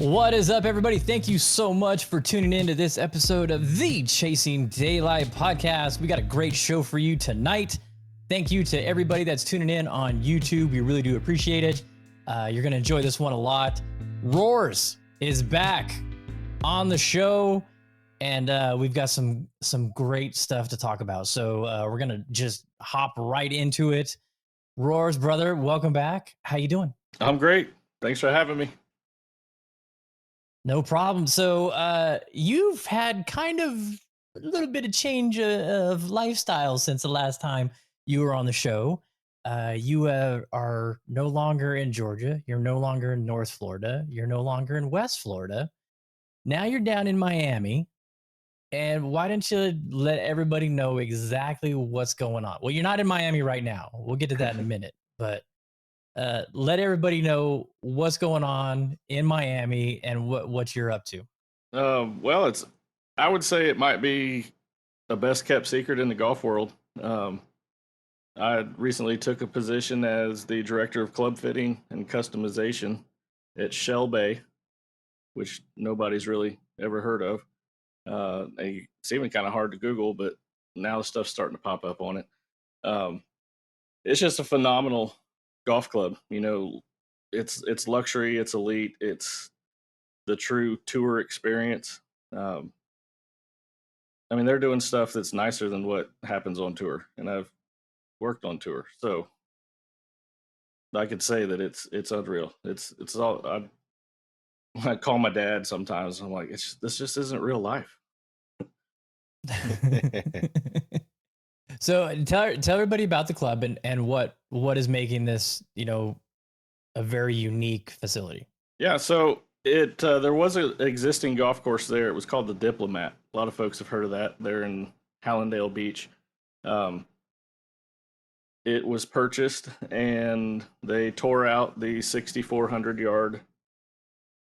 What is up, everybody? Thank you so much for tuning in to this episode of the Chasing Daylight podcast. We got a great show for you tonight. Thank you to everybody that's tuning in on YouTube. We really do appreciate it. You're going to enjoy this one a lot. Rohrs is back on the show, and we've got some great stuff to talk about. So we're going to just hop right into it. Rohrs, brother, welcome back. How you doing? I'm great. Thanks for having me. No problem. So you've had kind of a little bit of change of lifestyle since the last time you were on the show. You are no longer in Georgia. You're no longer in North Florida. You're no longer in West Florida. Now you're down in Miami. And why don't you let everybody know exactly what's going on? Well, you're not in Miami right now. We'll get to that in a minute. But let everybody know what's going on in Miami and what you're up to. Well, I would say it might be the best kept secret in the golf world. I recently took a position as the director of club fitting and customization at Shell Bay, which nobody's really ever heard of. It's even kind of hard to Google, but now the stuff's starting to pop up on it. It's just a phenomenal golf club. You know, it's luxury, it's elite, it's the true tour experience. I mean, they're doing stuff that's nicer than what happens on tour, and I've worked on tour, so I could say that it's unreal. It's all. I call my dad sometimes. I'm like, this just isn't real life. So tell everybody about the club and what is making this, a very unique facility. Yeah, so there was an existing golf course there. It was called the Diplomat. A lot of folks have heard of that. They're in Howlandale Beach. It was purchased, and they tore out the 6,400 yard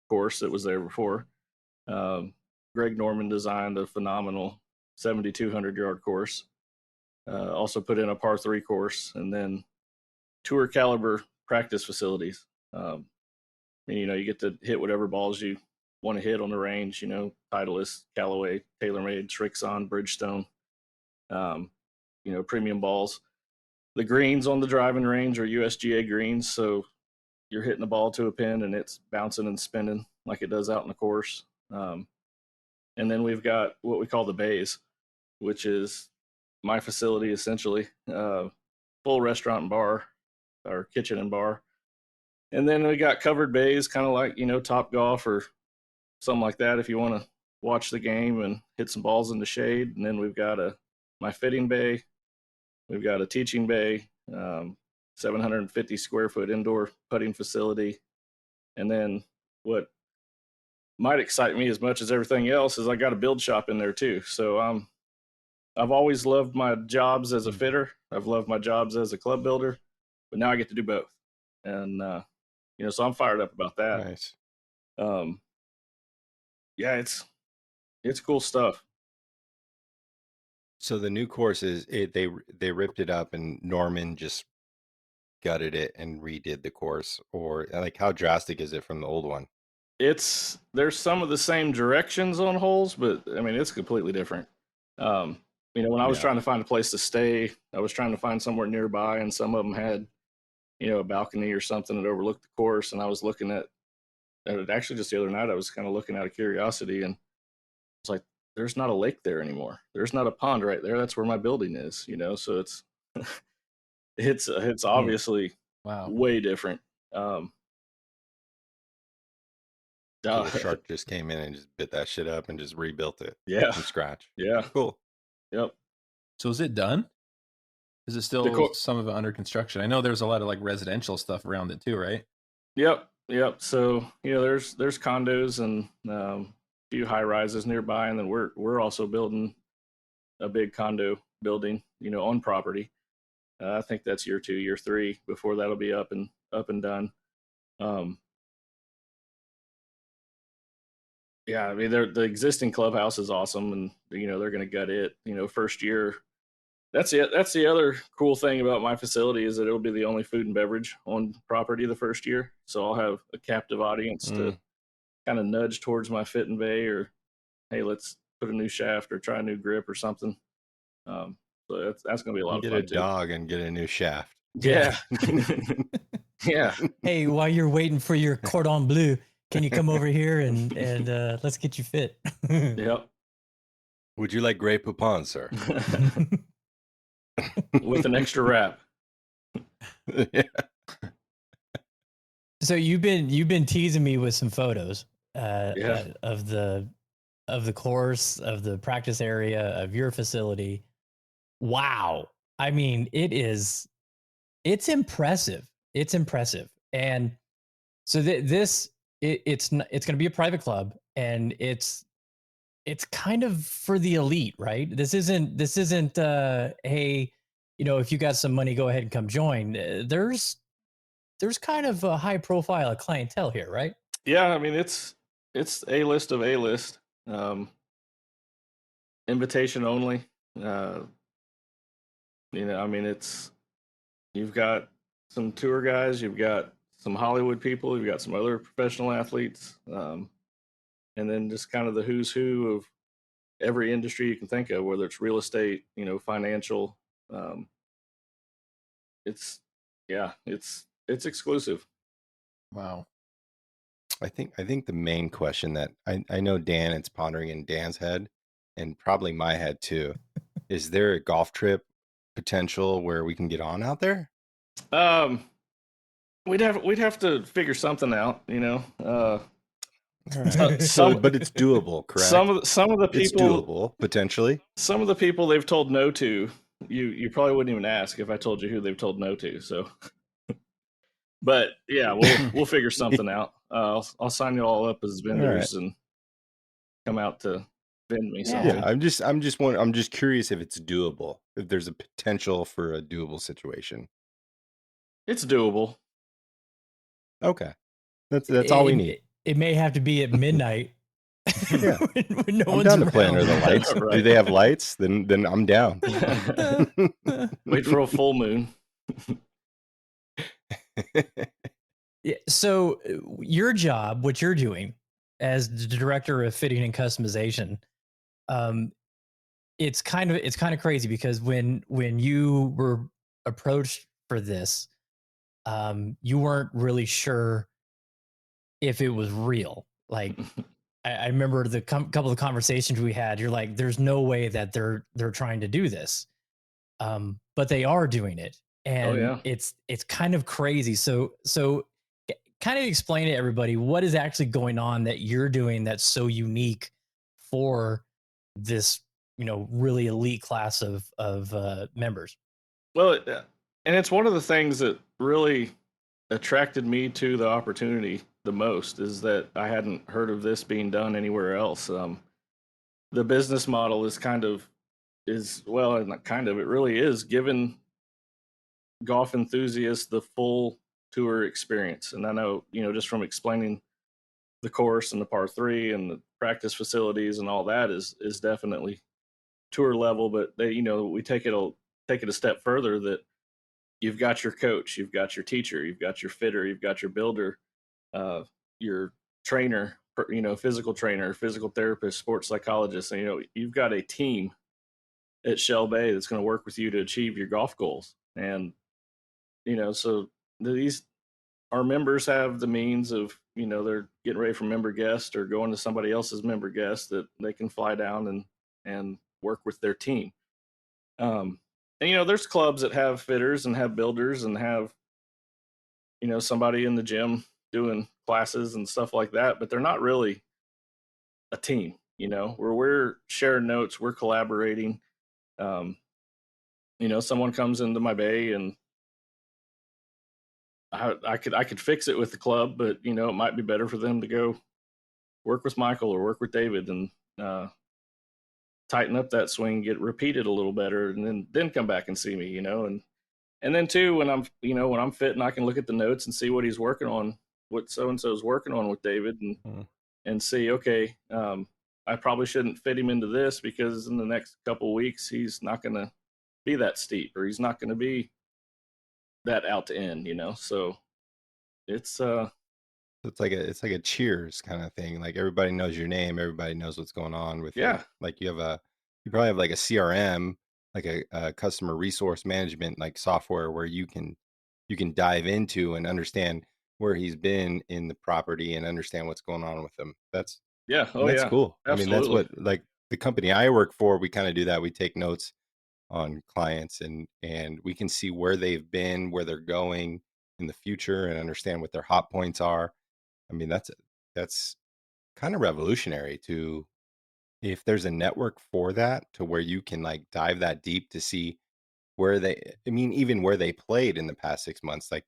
course that was there before. Greg Norman designed a phenomenal 7,200 yard course. Also put in a par 3 course, and then tour caliber practice facilities. You get to hit whatever balls you want to hit on the range. Titleist, Callaway, TaylorMade, Srixon, Bridgestone. Premium balls. The greens on the driving range are USGA greens, so you're hitting the ball to a pin and it's bouncing and spinning like it does out in the course. And then we've got what we call the bays, which is my facility essentially, full restaurant and bar, or kitchen and bar. And then we got covered bays, kind of like, Top Golf or something like that if you want to watch the game and hit some balls in the shade. And then we've got my fitting bay. We've got a teaching bay, 750 square foot indoor putting facility. And then what might excite me as much as everything else is I got a build shop in there too. So I've always loved my jobs as a fitter. I've loved my jobs as a club builder, but now I get to do both. And, so I'm fired up about that. Nice. Yeah, it's cool stuff. So the new course they ripped it up and Norman just gutted it and redid the course, or like how drastic is it from the old one? There's some of the same directions on holes, but I mean it's completely different. When I was trying to find a place to stay, I was trying to find somewhere nearby, and some of them had, a balcony or something that overlooked the course. And I was looking at it actually just the other night. I was kind of looking out of curiosity, and it's like, there's not a lake there anymore. There's not a pond right there. That's where my building is, so it's, it's obviously way different. So the shark just came in and just bit that shit up and just rebuilt it from scratch. Yeah. Cool. Yep. So is it done? Is it still some of it under construction? I know there's a lot of like residential stuff around it too, right? Yep. So, there's condos and few high rises nearby, and then we're also building a big condo building, on property. I think that's year 2, year 3 before that'll be up and done. Yeah, I mean, the existing clubhouse is awesome, and they're going to gut it. First year. That's the other cool thing about my facility is that it'll be the only food and beverage on property the first year. So I'll have a captive audience to kind of nudge towards my fit and bay, or hey, let's put a new shaft or try a new grip or something. So that's going to be a lot of Get fun a too. dog and get a new shaft. Yeah. Yeah. Hey, while you're waiting for your cordon bleu, can you come over here and let's get you fit? Yep. Would you like Grey Poupon, sir? With an extra wrap. Yeah. So you've been teasing me with some photos Yeah. of the course, of the practice area, of your facility. Wow. I mean, it's impressive. It's impressive. And so it's going to be a private club, and it's kind of for the elite, right? This isn't hey, if you got some money, go ahead and come join. There's kind of a high profile clientele here, right? Yeah, I mean it's a list of a list. Invitation only. I mean you've got some tour guys, you've got some Hollywood people, you've got some other professional athletes, and then just kind of the who's who of every industry you can think of, whether it's real estate, financial. It's exclusive. Wow. I think the main question that I know Dan, it's pondering in Dan's head and probably my head too. Is there a golf trip potential where we can get on out there? We'd have to figure something out, Right. But it's doable, correct? Some of the people, it's doable potentially. Some of the people they've told no to, you probably wouldn't even ask if I told you who they've told no to. So, but yeah, we'll figure something out. I'll sign you all up as vendors and come out to vend me something. Yeah, I'm just curious if it's doable. If there's a potential for a doable situation. It's doable. Okay, that's all we need. It may have to be at midnight. Yeah, when no I'm one's down to around. play under the lights. Right. Do they have lights? Then I'm down. Wait for a full moon. Yeah. So your job, what you're doing as the director of fitting and customization, it's kind of crazy, because when you were approached for this, you weren't really sure if it was real. Like, I remember the couple of conversations we had. You're like, "There's no way that they're trying to do this," but they are doing it, and it's kind of crazy. So kind of explain to everybody what is actually going on that you're doing that's so unique for this, really elite class of members. Well, and it's one of the things that really attracted me to the opportunity the most, is that I hadn't heard of this being done anywhere else. The business model is it really is giving golf enthusiasts the full tour experience. And I know, just from explaining the course and the par 3 and the practice facilities and all that is definitely tour level, but we take it a step further, that you've got your coach, you've got your teacher, you've got your fitter, you've got your builder, your trainer, physical trainer, physical therapist, sports psychologist. And, you've got a team at Shell Bay that's going to work with you to achieve your golf goals. And, so our members have the means of, they're getting ready for member guest or going to somebody else's member guest, that they can fly down and work with their team. And, there's clubs that have fitters and have builders and have, somebody in the gym doing classes and stuff like that, but they're not really a team, where we're sharing notes, we're collaborating. Someone comes into my bay and I could fix it with the club, but it might be better for them to go work with Michael or work with David and tighten up that swing, get repeated a little better, and then come back and see me, and then too, when I'm fitting, I can look at the notes and see what he's working on, what so and so is working on with David, and see, okay, I probably shouldn't fit him into this, because in the next couple of weeks he's not going to be that steep, or he's not going to be that out to end, So it's it's like a Cheers kind of thing. Like everybody knows your name, everybody knows what's going on with Yeah. like you probably have like a CRM, like a customer resource management like software where you can dive into and understand where he's been in the property and understand what's going on with him. Yeah. And that's cool. I mean, that's Absolutely. what like the company I work for, we kind of do that. We take notes on clients and we can see where they've been, where they're going in the future and understand what their hot points are. I mean, that's kind of revolutionary to if there's a network for that to where you can like dive that deep to see even where they played in the past 6 months, like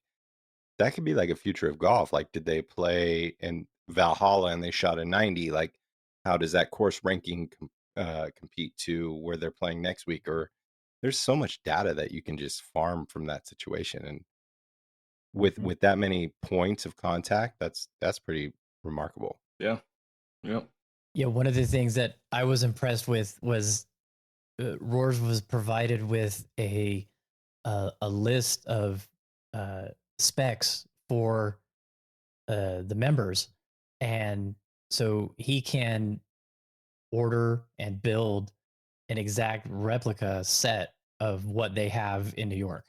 that could be like a future of golf. Like, did they play in Valhalla and they shot a 90? Like, how does that course ranking compete to where they're playing next week? Or there's so much data that you can just farm from that situation. And with that many points of contact, that's pretty remarkable. Yeah. Yep. Yeah, one of the things that I was impressed with was Rohrs was provided with a list of specs for the members, and so he can order and build an exact replica set of what they have in New York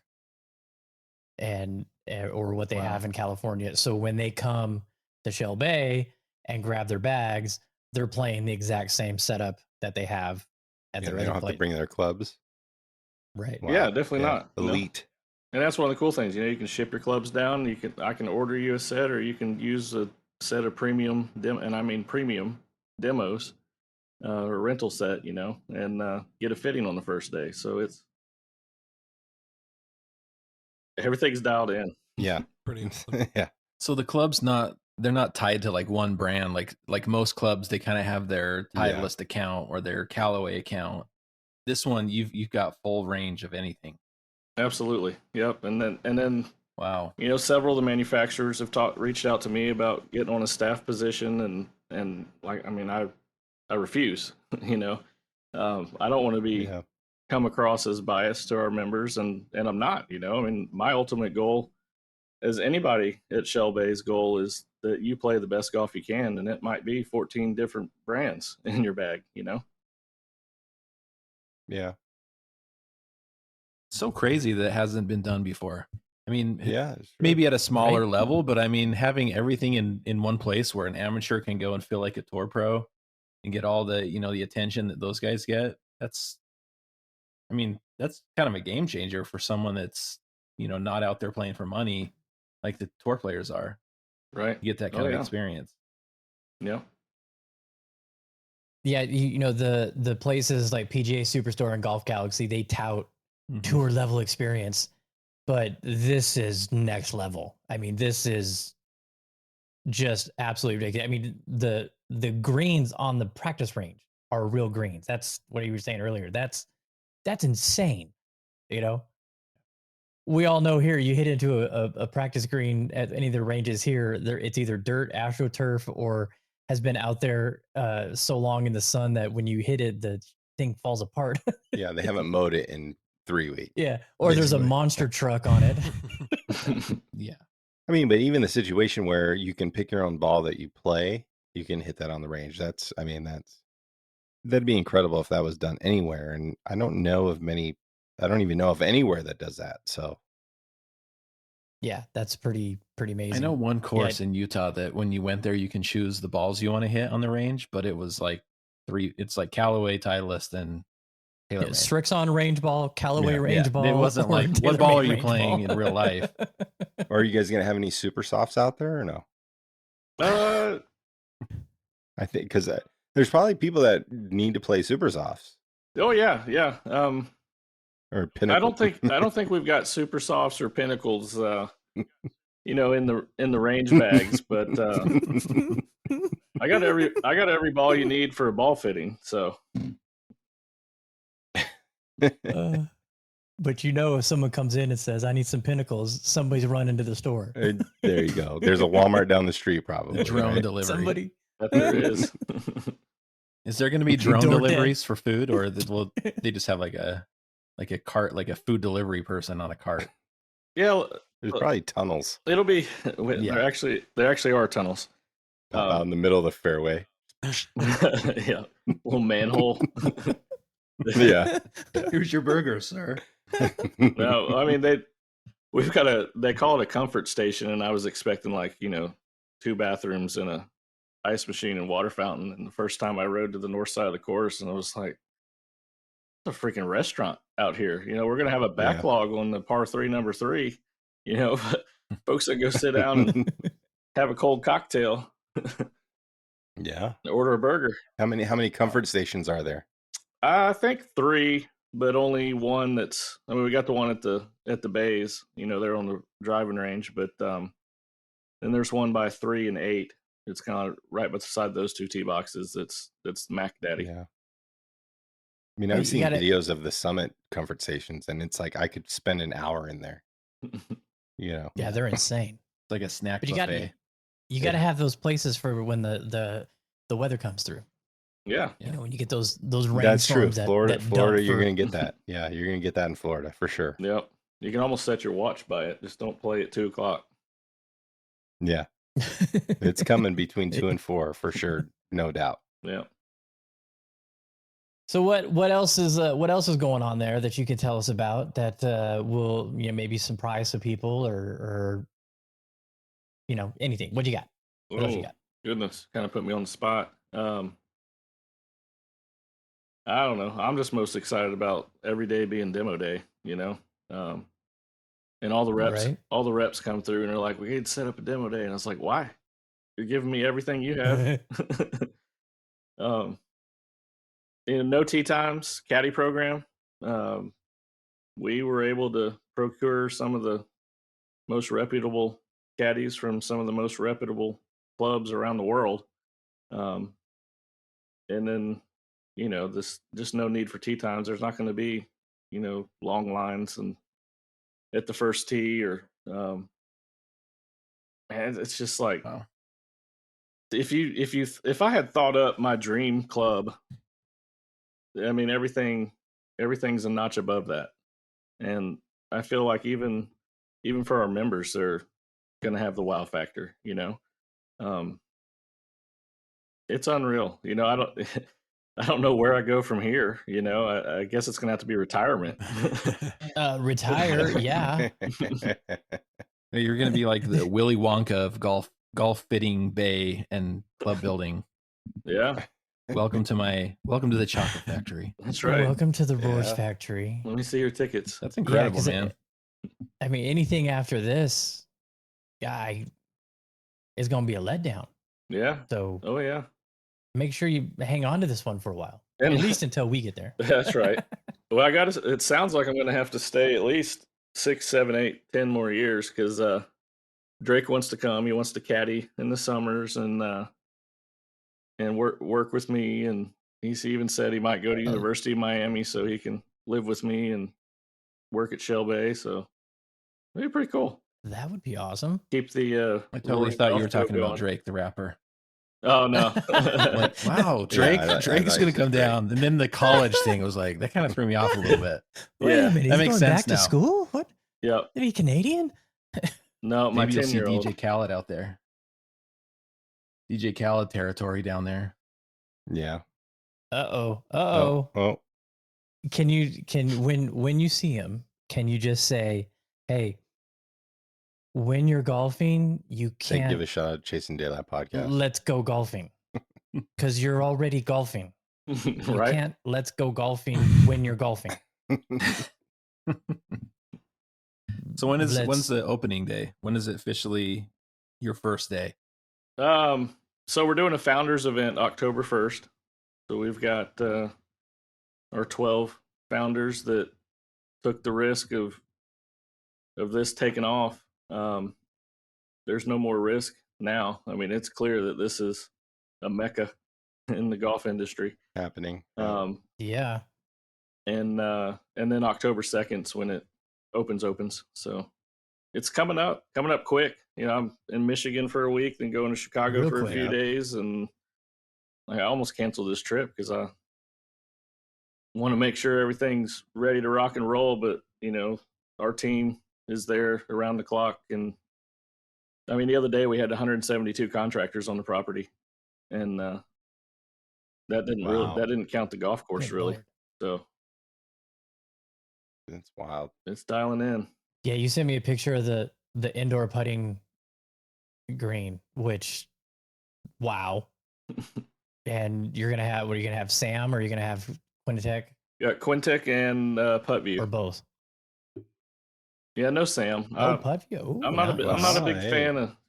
and or what they have in California. So when they come to Shell Bay and grab their bags, they're playing the exact same setup that they have at their They don't have to bring their clubs. Right. Wow. Yeah, definitely not. Elite. And that's one of the cool things. You can ship your clubs down. I can order you a set, or you can use a set of premium premium demos, or rental set. And get a fitting on the first day. So everything's dialed in. Yeah. Pretty awesome. Yeah. So the club's they're not tied to like one brand. Like most clubs, they kind of have their Titleist account or their Callaway account. This one, you've got full range of anything. Absolutely. Yep. And then wow. Several of the manufacturers have reached out to me about getting on a staff position, and like I refuse. I don't want to be come across as biased to our members, and I'm not. My ultimate goal, as anybody at Shell Bay's goal, is that you play the best golf you can, and it might be 14 different brands in your bag. Yeah. So crazy that it hasn't been done before. I mean, maybe at a smaller level, but I mean, having everything in one place where an amateur can go and feel like a tour pro and get all the, the attention that those guys get. That's kind of a game changer for someone that's, not out there playing for money like the tour players are. Right. You get that kind of experience. Yeah. Yeah. The places like PGA Superstore and Golf Galaxy, they tout tour level experience, but this is next level. I mean, this is just absolutely ridiculous. I mean, the greens on the practice range are real greens. That's what you were saying earlier. That's insane. We all know here, you hit into a practice green at any of the ranges here, it's either dirt, astroturf, or has been out there so long in the sun that when you hit it, the thing falls apart. Yeah, they haven't mowed it in 3 weeks. Yeah, or there's a monster truck on it. Yeah. I mean, but even the situation where you can pick your own ball that you play, you can hit that on the range. That'd be incredible if that was done anywhere. And I don't even know of anywhere that does that. So yeah, that's pretty amazing. I know one course in Utah that when you went there, you can choose the balls you want to hit on the range, but it was like it's like Callaway, Titleist, and TaylorMade. Strixon range ball, Callaway range ball. It wasn't like, what ball are you playing in real life? Are you guys going to have any super softs out there or no? I think because there's probably people that need to play super softs. Oh yeah. Or pinnacle. I don't think we've got super softs or pinnacles, in the range bags, but I got every ball you need for a ball fitting. So, but if someone comes in and says, "I need some pinnacles," somebody's running to the store. There you go. There's a Walmart down the street, probably. A drone delivery. Somebody. That there is. Is there going to be drone deliveries for food, or will they just have like a cart, like a food delivery person on a cart? Yeah, There's probably tunnels It'll be. Yeah. There actually are tunnels. out in the middle of the fairway. Yeah, little manhole. Yeah. Here's your burger, sir. No, I mean they call it a comfort station, and I was expecting like 2 bathrooms and a ice machine and water fountain. And the first time I rode to the north side of the course, and I was like, "It's a freaking restaurant out here." We're gonna have a backlog on the par 3, number 3. Folks that go sit down and have a cold cocktail. Yeah. Order a burger. How many comfort stations are there? I think 3, but only one we got the one at the bays, they're on the driving range, but then there's one by 3 and 8. It's kind of right beside those 2 tee boxes. That's Mac Daddy. Yeah. I mean, I've seen videos of the Summit comfort stations, and it's like I could spend an hour in there. Yeah, they're insane. It's like a snack But buffet. you got to have those places for when the weather comes through. Yeah. When you get those rainstorms. That's true. That Florida, you're going to get that. Yeah, you're going to get that in Florida for sure. Yep. You can almost set your watch by it. Just don't play at 2 o'clock. Yeah. It's coming between 2 and 4 for sure, no doubt. Yeah. So what else is going on there that you could tell us about that will maybe surprise some people or anything? What you got? What else you got? Goodness, kind of put me on the spot. I don't know. I'm just most excited about every day being demo day, and all the reps, Right. all the reps come through and they're like, "We need to set up a demo day," and I was like, "Why? You're giving me everything you have." No tee times caddy program. We were able to procure some of the most reputable caddies from some of the most reputable clubs around the world. And then, this just no need for tee times. There's not going to be, long lines and at the first tee or, and it's just like, Wow. if I had thought up my dream club, I mean, everything's a notch above that. And I feel like even for our members, they're going to have the wow factor, it's unreal. I don't know where I go from here. I guess it's going to have to be retirement. Retire. Yeah. You're going to be like the Willy Wonka of golf fitting bay and club building. Yeah. Welcome to the chocolate factory. That's right. Welcome to the Rohrs factory. Let me see your tickets. That's incredible, 'cause man. I mean, anything after this, guy, is going to be a letdown. Yeah. So Oh yeah. make sure you hang on to this one for a while, And at least until we get there. that's right. Well, it sounds like I'm going to have to stay at least 6, 7, 8, 10 more years because Drake wants to come. He wants to caddy in the summers and work with me. And he's even said he might go to University of Miami so he can live with me and work at Shell Bay. So it'd be pretty cool. That would be awesome. Keep the. I totally Rohrs thought you golf were talking tote about going. Drake the rapper. Oh no! Like, wow, Drake! I Drake's thought going you to come said Drake. down, and then the college thing was like that. Kind of threw me off a little bit. Wait a Yeah. minute, he's That makes going sense back to now. school? What? Yep. Is he Canadian? No, my Maybe you'll see 10-year-old. DJ Khaled out there. DJ Khaled territory down there. Yeah. Uh-oh. Oh. When you see him, can you just say, "Hey, when you're golfing, you Say, can't give a shout out Chasing Daylight podcast. let's go golfing." Because you're already golfing. You Right? can't let's go golfing when you're golfing. So when's Let's- the opening day? When is it officially your first day? So we're doing a founders event October 1st. So we've got our 12 founders that took the risk of this taking off. There's no more risk now. I mean, it's clear that this is a mecca in the golf industry. Happening. Yeah. And then October 2nd is when it opens. So it's coming up quick. I'm in Michigan for a week, then going to Chicago Real for quick. a few Yeah. days, and I almost canceled this trip because I want to make sure everything's ready to rock and roll. But our team is there around the clock. And I mean, the other day we had 172 contractors on the property, and that Wow. didn't count the golf course Good really. Lord. So That's wild. it's dialing in. Yeah, you sent me a picture of the indoor putting green, which wow. And you're gonna have, what are you gonna have, Sam, or are you gonna have Quinnipiac, Got Quintic and Putt View. or both? Yeah, no Sam. Oh, Putt View. Ooh, I'm not a big Hey.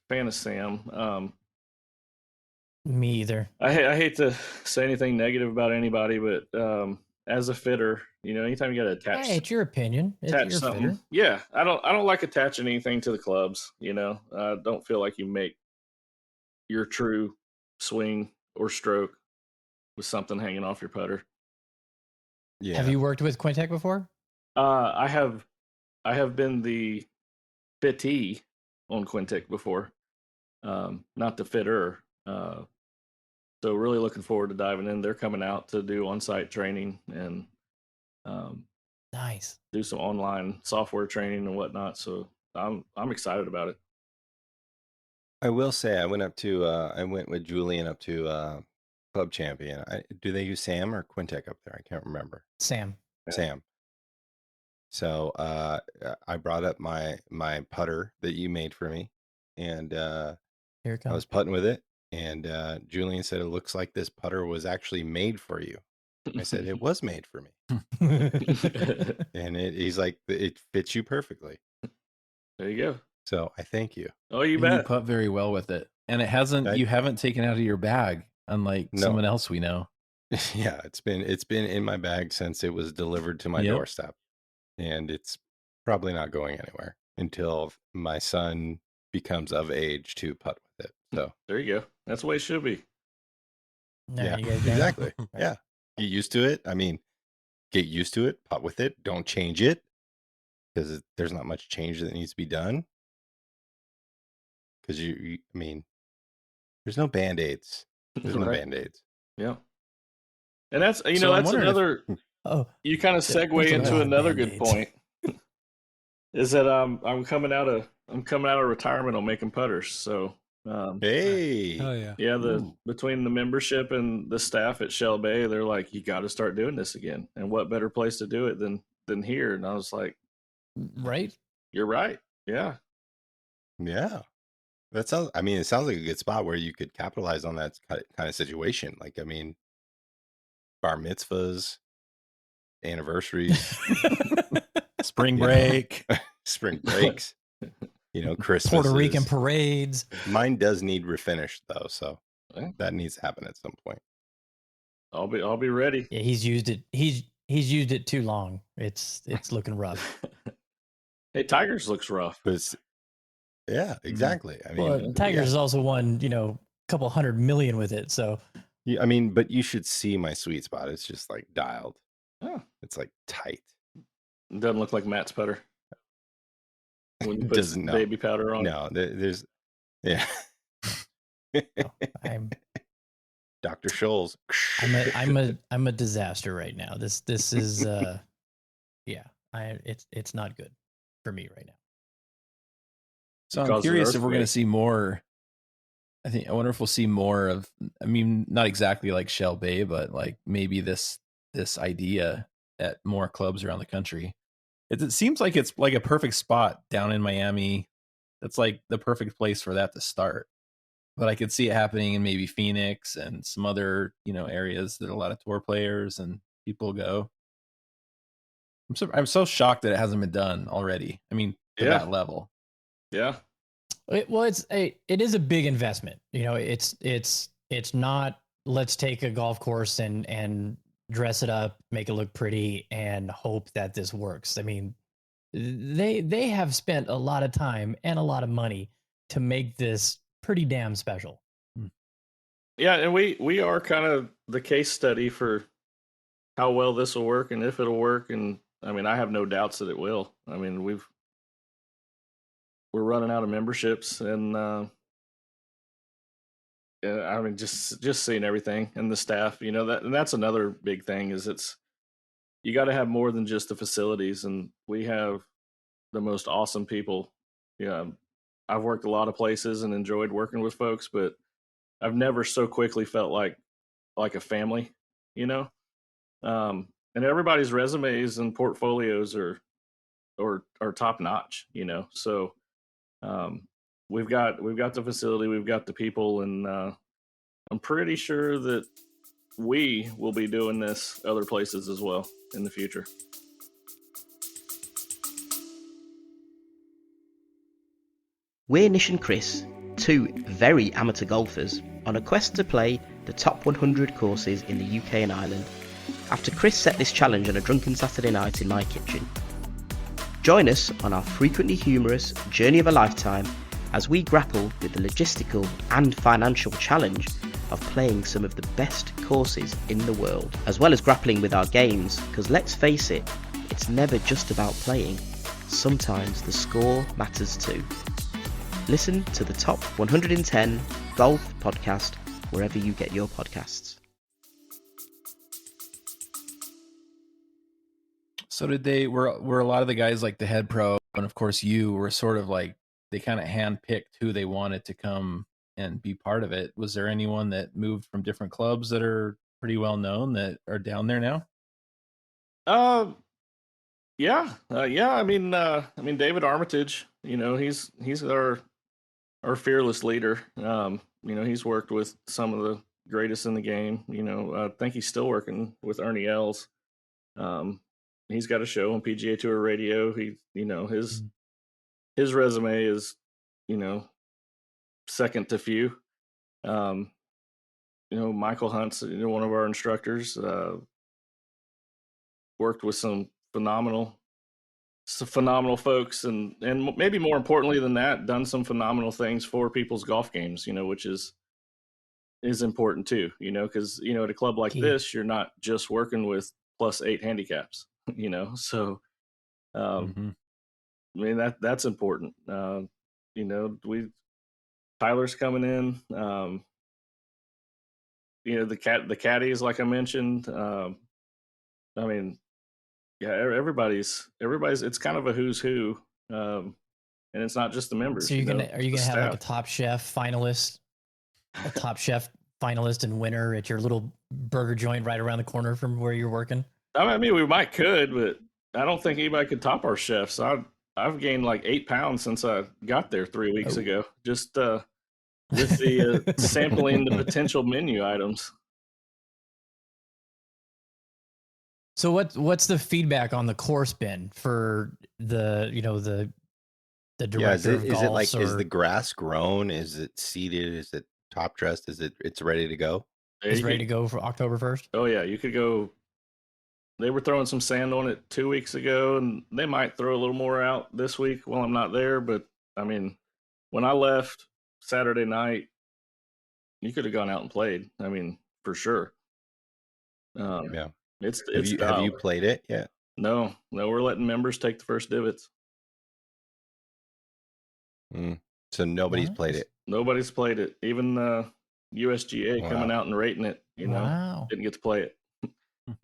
fan of Sam. Me either. I hate to say anything negative about anybody, but as a fitter, anytime you got to attach Hey, it's your opinion. attach It's your something, fitter. yeah, I don't like attaching anything to the clubs. I don't feel like you make your true swing or stroke with something hanging off your putter. Yeah. Have you worked with Quintic before? I have been the fittee on Quintic before, not the fitter. So really looking forward to diving in. They're coming out to do on-site training and Nice. do some online software training and whatnot. So I'm excited about it. I will say I went with Julian up to Club Champion. Do they use Sam or Quintic up there? I can't remember. Sam. Sam. So I brought up my putter that you made for me, and Here it I comes. was putting with it, and Julian said it looks like this putter was actually made for you. I said it was made for me, and he's like, it fits you perfectly. There you go. So I thank you. Oh, you And bet. you putt very well with it, and you haven't taken it out of your bag, unlike No. someone else we know. Yeah, it's been in my bag since it was delivered to my Yep. doorstep, and it's probably not going anywhere until my son becomes of age to putt with it. So There you go. That's the way it should be. All yeah, right, you guys done? exactly. Right. Yeah, get used to it. I mean, get used to it. Putt with it. Don't change it because there's not much change that needs to be done. Because I mean, there's no band-aids. There's no Right. band-aids. Yeah. And that's So I'm that's wondering if- another. Oh, You kind of There's segue a into lot of another good Band-Aids. point. Is that I'm coming out of retirement on making putters. So Hey. Hell yeah. yeah, Ooh. between the membership and the staff at Shell Bay, they're like, you got to start doing this again. And what better place to do it than here? And I was like, right? you're right. Yeah. Yeah. That sounds, I mean, it sounds like a good spot where you could capitalize on that kind of situation. Like, I mean, bar mitzvahs, anniversaries, Spring You know. break. spring breaks, Christmas. Puerto Rican parades. Mine does need refinished though, so Yeah. that needs to happen at some point. I'll be ready. Yeah, he's used it. He's used it too long. It's looking rough. Hey, Tigers looks rough. But yeah, exactly. I mean, Well, Tigers has also won, a couple 100 million with it. So I mean, but you should see my sweet spot. It's just like dialed. Oh, It's like tight. it doesn't look like Matt's putter. When you It put doesn't, no. baby powder on. No, there's, yeah. I'm Dr. Scholl's. I'm a disaster right now. This is yeah. It's not good for me right now. So I'm Cause an curious if we're going to earthquake. see more. I wonder if we'll see more of. I mean, not exactly like Shell Bay, but like maybe this idea at more clubs around the country. It seems like it's like a perfect spot down in Miami. That's like the perfect place for that to start. But I could see it happening in maybe Phoenix and some other areas that a lot of tour players and people go. I'm so shocked that it hasn't been done already. I mean, to Yeah. that level. Yeah. Well, it is a big investment. It's not, let's take a golf course and dress it up, make it look pretty, and hope that this works. I mean, they have spent a lot of time and a lot of money to make this pretty damn special. Yeah, and we are kind of the case study for how well this will work and if it'll work. And I mean, I have no doubts that it will. I mean, we're running out of memberships, and I mean, just seeing everything and the staff, and that's another big thing is you got to have more than just the facilities, and we have the most awesome people. Yeah, I've worked a lot of places and enjoyed working with folks, but I've never so quickly felt like a family, you know. And everybody's resumes and portfolios are top notch, you know. So um, we've got the facility, we've got the people, and I'm pretty sure that we will be doing this other places as well in the future. We're Nish and Chris, two very amateur golfers on a quest to play the top 100 courses in the UK and Ireland, after Chris set this challenge on a drunken Saturday night in my kitchen. Join us on our frequently humorous journey of a lifetime as we grapple with the logistical and financial challenge of playing some of the best courses in the world, as well as grappling with our games, because let's face it, it's never just about playing. Sometimes the score matters too. Listen to the Top 110 Golf Podcast wherever you get your podcasts. So were a lot of the guys like the head pro, and of course you were sort of like, they kind of handpicked who they wanted to come and be part of it. Was there anyone that moved from different clubs that are pretty well known that are down there now? Yeah. I mean, David Armitage, you know, he's our fearless leader. You know, he's worked with some of the greatest in the game. You know, I think he's still working with Ernie Els. He's got a show on PGA Tour Radio. You know, his resume is, you know, second to few. You know, Michael Hunt's, you know, one of our instructors, worked with some phenomenal folks, and maybe more importantly than that, done some phenomenal things for people's golf games, you know, which is important too, you know, because, you know, at a club like this, you're not just working with +8 handicaps, you know. So I mean, that's important. You know, Tyler's coming in, you know, the caddies, like I mentioned. I mean, yeah, everybody's it's kind of a who's who, and it's not just the members. So are you gonna have staff. like a Top Chef finalist and winner at your little burger joint right around the corner from where you're working? I mean, we could, but I don't think anybody could top our chefs. I've gained like 8 pounds since I got there 3 weeks ago, just with the sampling the potential menu items. So what's the feedback on the course been for the, you know, the director of golf? Is it like, is the grass grown? Is it seeded? Is it top dressed? It's ready to go? It's ready to go for October 1st? Oh yeah, you could go. They were throwing some sand on it 2 weeks ago, and they might throw a little more out this week while I'm not there. But I mean, when I left Saturday night, you could have gone out and played. I mean, for sure. Yeah. Have you played it yet? No, we're letting members take the first divots. So nobody's played it. Nobody's played it. Even USGA coming out and rating it, you know, didn't get to play it.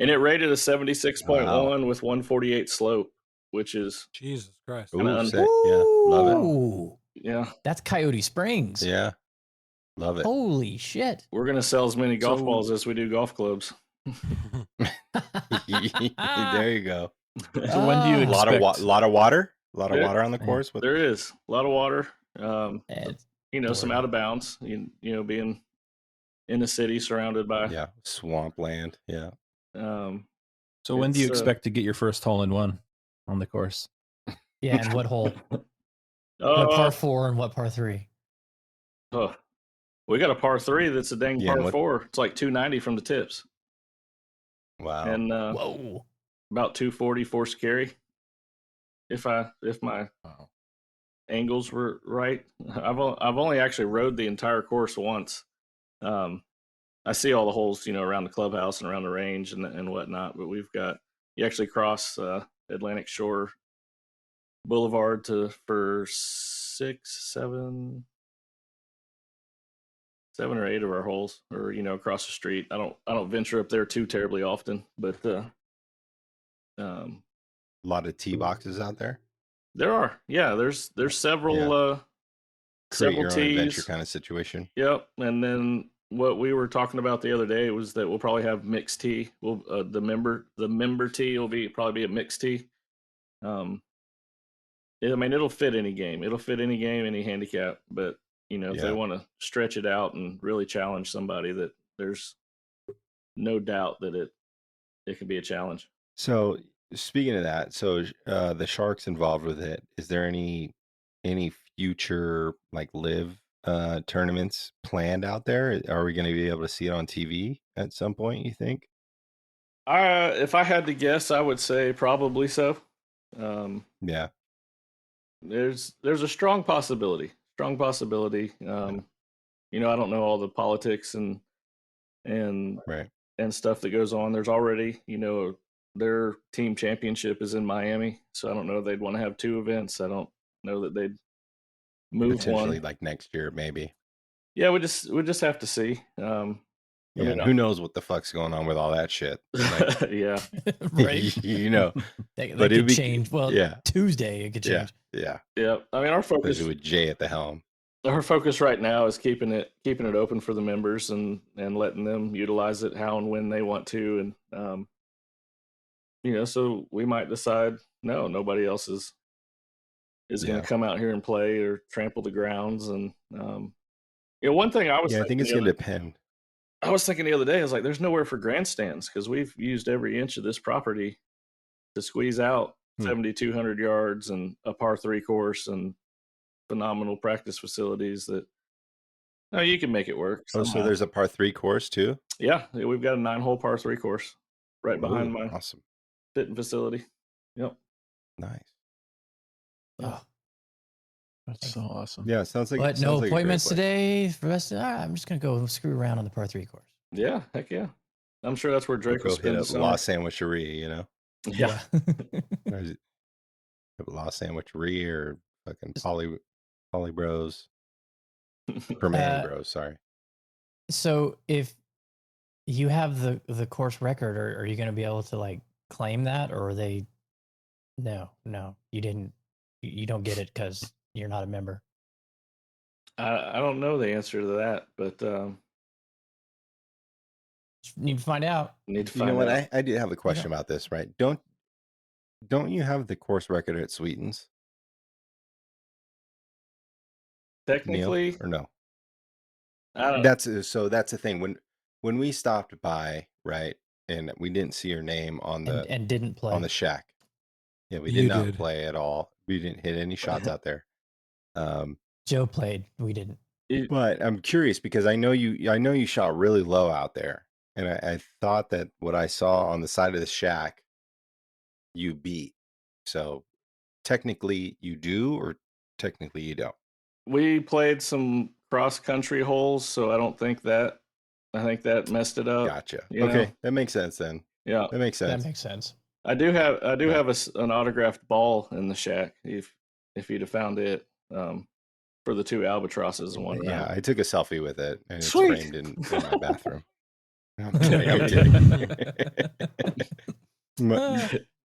And it rated a 76.1 with 148 slope, which is Jesus Christ. Ooh, sick. Yeah, love it. Yeah, that's Coyote Springs. Yeah, love it. Holy shit! We're gonna sell as many golf balls as we do golf clubs. There you go. So when do you expect... lot of water on the course? There is a lot of water. You know, some out of bounds. You know, being in the city surrounded by swampland. Yeah. So when do you expect to get your first hole-in-one on the course? Yeah, and what hole? What par 4 and what par 3? Oh, we got a par 3 that's a dang par 4. It's like 290 from the tips. Wow. And about 240 force carry. If my angles were right. I've only actually rode the entire course once. I see all the holes, you know, around the clubhouse and around the range and whatnot. But you actually cross Atlantic Shore Boulevard for 7 or 8 of our holes, or, you know, across the street. I don't venture up there too terribly often, but a lot of tee boxes out there. There are, yeah. There's several Create several your own adventure tees. kind of situation. Yep, and then what we were talking about the other day was that we'll probably have mixed tee. We'll the member tee will probably be a mixed tee. I mean, it'll fit any game. It'll fit any game, any handicap. But if they want to stretch it out and really challenge somebody, that there's no doubt that it can be a challenge. So speaking of that, so the Sharks involved with it. Is there any future like live tournaments planned out there? Are we going to be able to see it on TV at some point, you think? If I had to guess, I would say probably so. Yeah. There's a strong possibility. Strong possibility. I don't know all the politics and Right. and stuff that goes on. There's already, their team championship is in Miami, so I don't know if they'd want to have two events. I don't know that they'd move Potentially one. like next year, maybe. Yeah, we just have to see. Yeah, and who knows what the fuck's going on with all that shit? Like, yeah, Right. That but it could change. Well, yeah, Tuesday it could change. yeah. I mean, our focus, especially with Jay at the helm. Our focus right now is keeping it open for the members and letting them utilize it how and when they want to, and so we might decide no, nobody else is going to come out here and play or trample the grounds, and one thing I think it's going to depend. I was thinking the other day, I was like, there's nowhere for grandstands because we've used every inch of this property to squeeze out 7,200 yards and a par 3 course and phenomenal practice facilities that you can make it work. Oh, so there's a par 3 course too? Yeah, we've got a 9-hole par 3 course right behind my awesome fitting facility. Yep. Nice. Oh, that's so awesome. Yeah, sounds like. But no appointments today. For the rest of I'm just gonna go screw around on the par 3 course. Yeah, heck yeah. I'm sure that's where Drake will spend hit a La Sandwichery, Yeah. La Sandwichery or fucking Poly Bros. Perman Bros, sorry. So if you have the course record, are you going to be able to like claim that, or are they? No, you didn't. You don't get it because you're not a member. I don't know the answer to that, but need to find out. I did have a question about this, right? Don't you have the course record at Sweetens? Technically, Neil, or no? That's the thing. When we stopped by, right, and we didn't see your name on the and didn't play on the shack. Yeah, we did not play at all. We didn't hit any shots out there. Joe played. We didn't. But I'm curious because I know you shot really low out there, and I thought that what I saw on the side of the shack, you beat. So technically you do, or technically you don't. We played some cross country holes, so I think that messed it up. Gotcha. Okay, that makes sense then. Yeah, that makes sense. That makes sense. I do have an autographed ball in the shack. If you'd have found it for the 2 albatrosses and whatnot. Yeah, I took a selfie with it, and it's Sweet. framed in my bathroom. I'm kidding.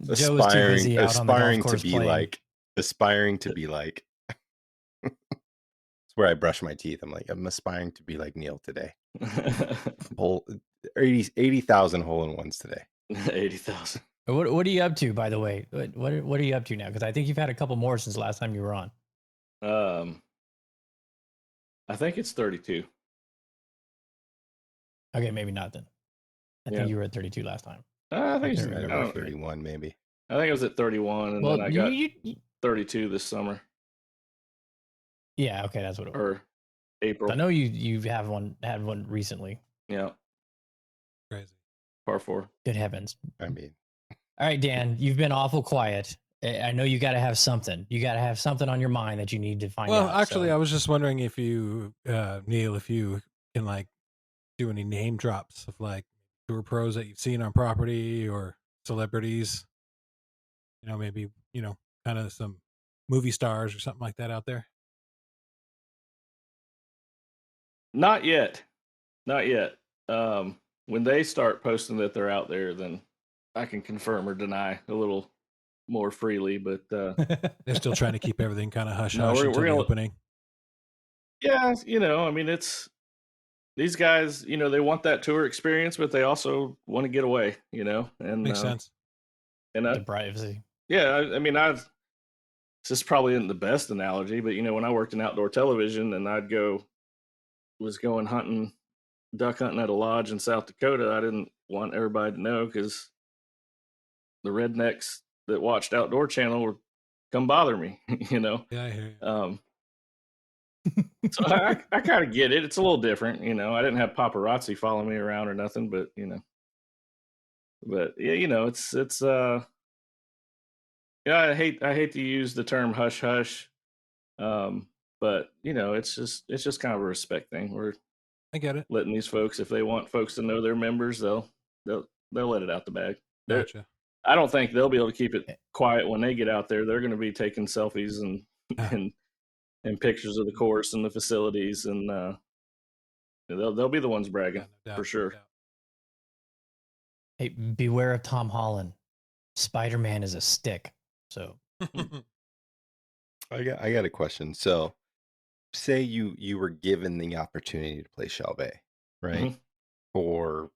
Aspiring to be like. It's where I brush my teeth. I'm like, I'm aspiring to be like Neil today. 80,000 hole-in-ones today. 80,000. What are you up to, by the way? What are you up to now? Because I think you've had a couple more since the last time you were on. I think it's 32. Okay, maybe not then. I think you were at 32 last time. I think it's about 31, maybe. I think it was at 31, and then I got 32 this summer. Yeah, okay, that's what it was. Or April. I know you had one recently. Yeah. Crazy. Par 4. Good heavens. I mean. All right, Dan, you've been awful quiet. I know you got to have something. You got to have something on your mind that you need to find out. Well, actually, I was just wondering if you, Neil, if you can like do any name drops of like tour pros that you've seen on property or celebrities. Maybe, kind of some movie stars or something like that out there. Not yet. When they start posting that they're out there, then I can confirm or deny a little more freely. But They're still trying to keep everything kind of hush No, hush we're until the gonna- opening. yeah, I mean, it's these guys. They want that tour experience, but they also want to get away. And Makes sense. And The privacy. I mean, this is probably isn't the best analogy, but when I worked in outdoor television and was going hunting, duck hunting at a lodge in South Dakota, I didn't want everybody to know because the rednecks that watched Outdoor Channel would come bother me, Yeah, I hear you. So I kind of get it. It's a little different, I didn't have paparazzi following me around or nothing, but yeah, it's yeah, I hate to use the term hush hush, but it's just kind of a respect thing. We're I get it. letting these folks, if they want folks to know they're members, they'll let it out the bag. Gotcha. I don't think they'll be able to keep it quiet when they get out there. They're going to be taking selfies and pictures of the course and the facilities, and they'll be the ones bragging No doubt, for no sure. doubt. Hey, beware of Tom Holland. Spider-Man is a stick. So I got a question. So, say you were given the opportunity to play Shell Bay, right? Mhm. Or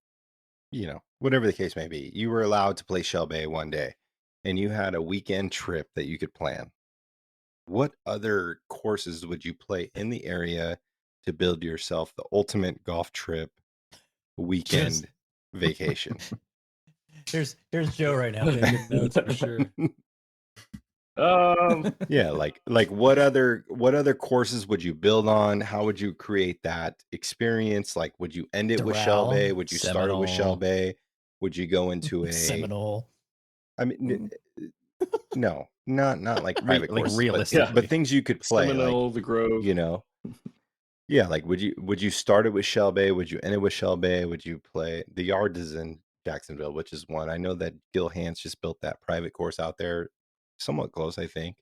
whatever the case may be, you were allowed to play Shell Bay one day, and you had a weekend trip that you could plan. What other courses would you play in the area to build yourself the ultimate golf trip weekend vacation? here's Joe right now. Taking notes for sure. Yeah, like what other courses would you build on? How would you create that experience? Like, would you end it with Shell Doral, Bay? Would you start it with Shell Seminole. Bay? Would you go into a Seminole. I mean, no, not like private Like courses, realistically. but things you could play, Seminole, like the Grove. yeah, like would you start it with Shell Bay? Would you end it with Shell Bay? Would you play the Yards is in Jacksonville, which is one. I know that Gil Hans just built that private course out there, somewhat close, I think.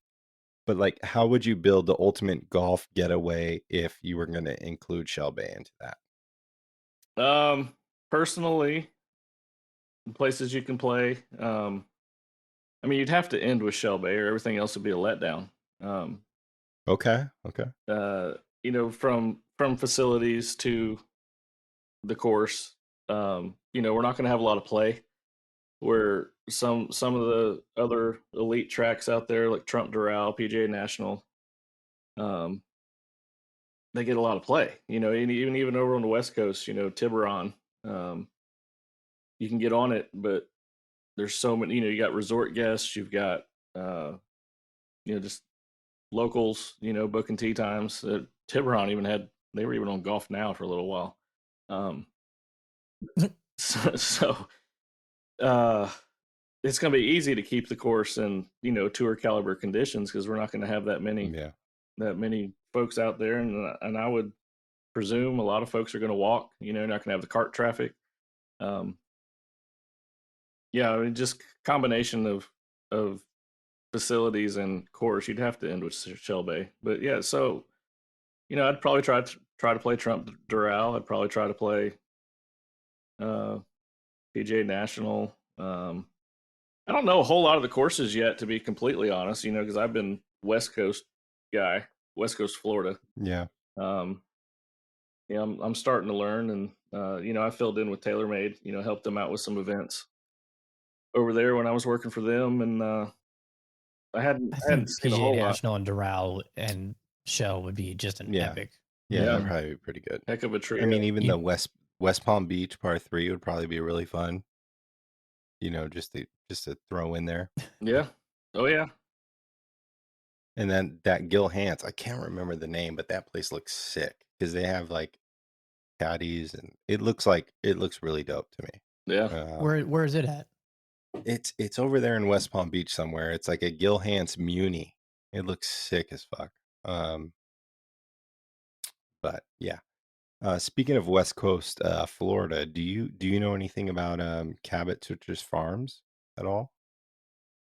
But like, how would you build the ultimate golf getaway if you were going to include Shell Bay into that? Personally, places you can play. I mean, you'd have to end with Shell Bay, or everything else would be a letdown. Okay. From facilities to the course, we're not going to have a lot of play. Where some of the other elite tracks out there, like Trump Doral, PGA National, they get a lot of play. And even over on the West Coast, Tiburon, you can get on it, but there's so many. You got resort guests, you've got just locals, booking tee times. Tiburon they were even on Golf Now for a little while. So it's going to be easy to keep the course in tour caliber conditions because we're not going to have that many folks out there, and I would presume a lot of folks are going to walk. You're not going to have the cart traffic. Yeah, I mean, just combination of facilities and course, you'd have to end with Shell Bay. But yeah, so I'd probably try to play Trump Doral. I'd probably try to play PGA National. I don't know a whole lot of the courses yet, to be completely honest. Because I've been West Coast guy, West Coast Florida. Yeah. I'm starting to learn, and I filled in with TaylorMade. Helped them out with some events over there when I was working for them, and I hadn't seen a whole PGA lot. National and Doral and Shell would be just an epic. Yeah, that'd probably be pretty good. Heck of a trio. I mean, even the West Palm Beach par 3 would probably be really fun. Just to throw in there. Yeah. Oh yeah. And then that Gil Hans, I can't remember the name, but that place looks sick because they have like caddies, and it looks really dope to me. Yeah. Where is it at? It's over there in West Palm Beach somewhere. It's like a Gil Hans Muni. It looks sick as fuck. But yeah. Speaking of West Coast, Florida, do you know anything about Cabot Citrus Farms at all?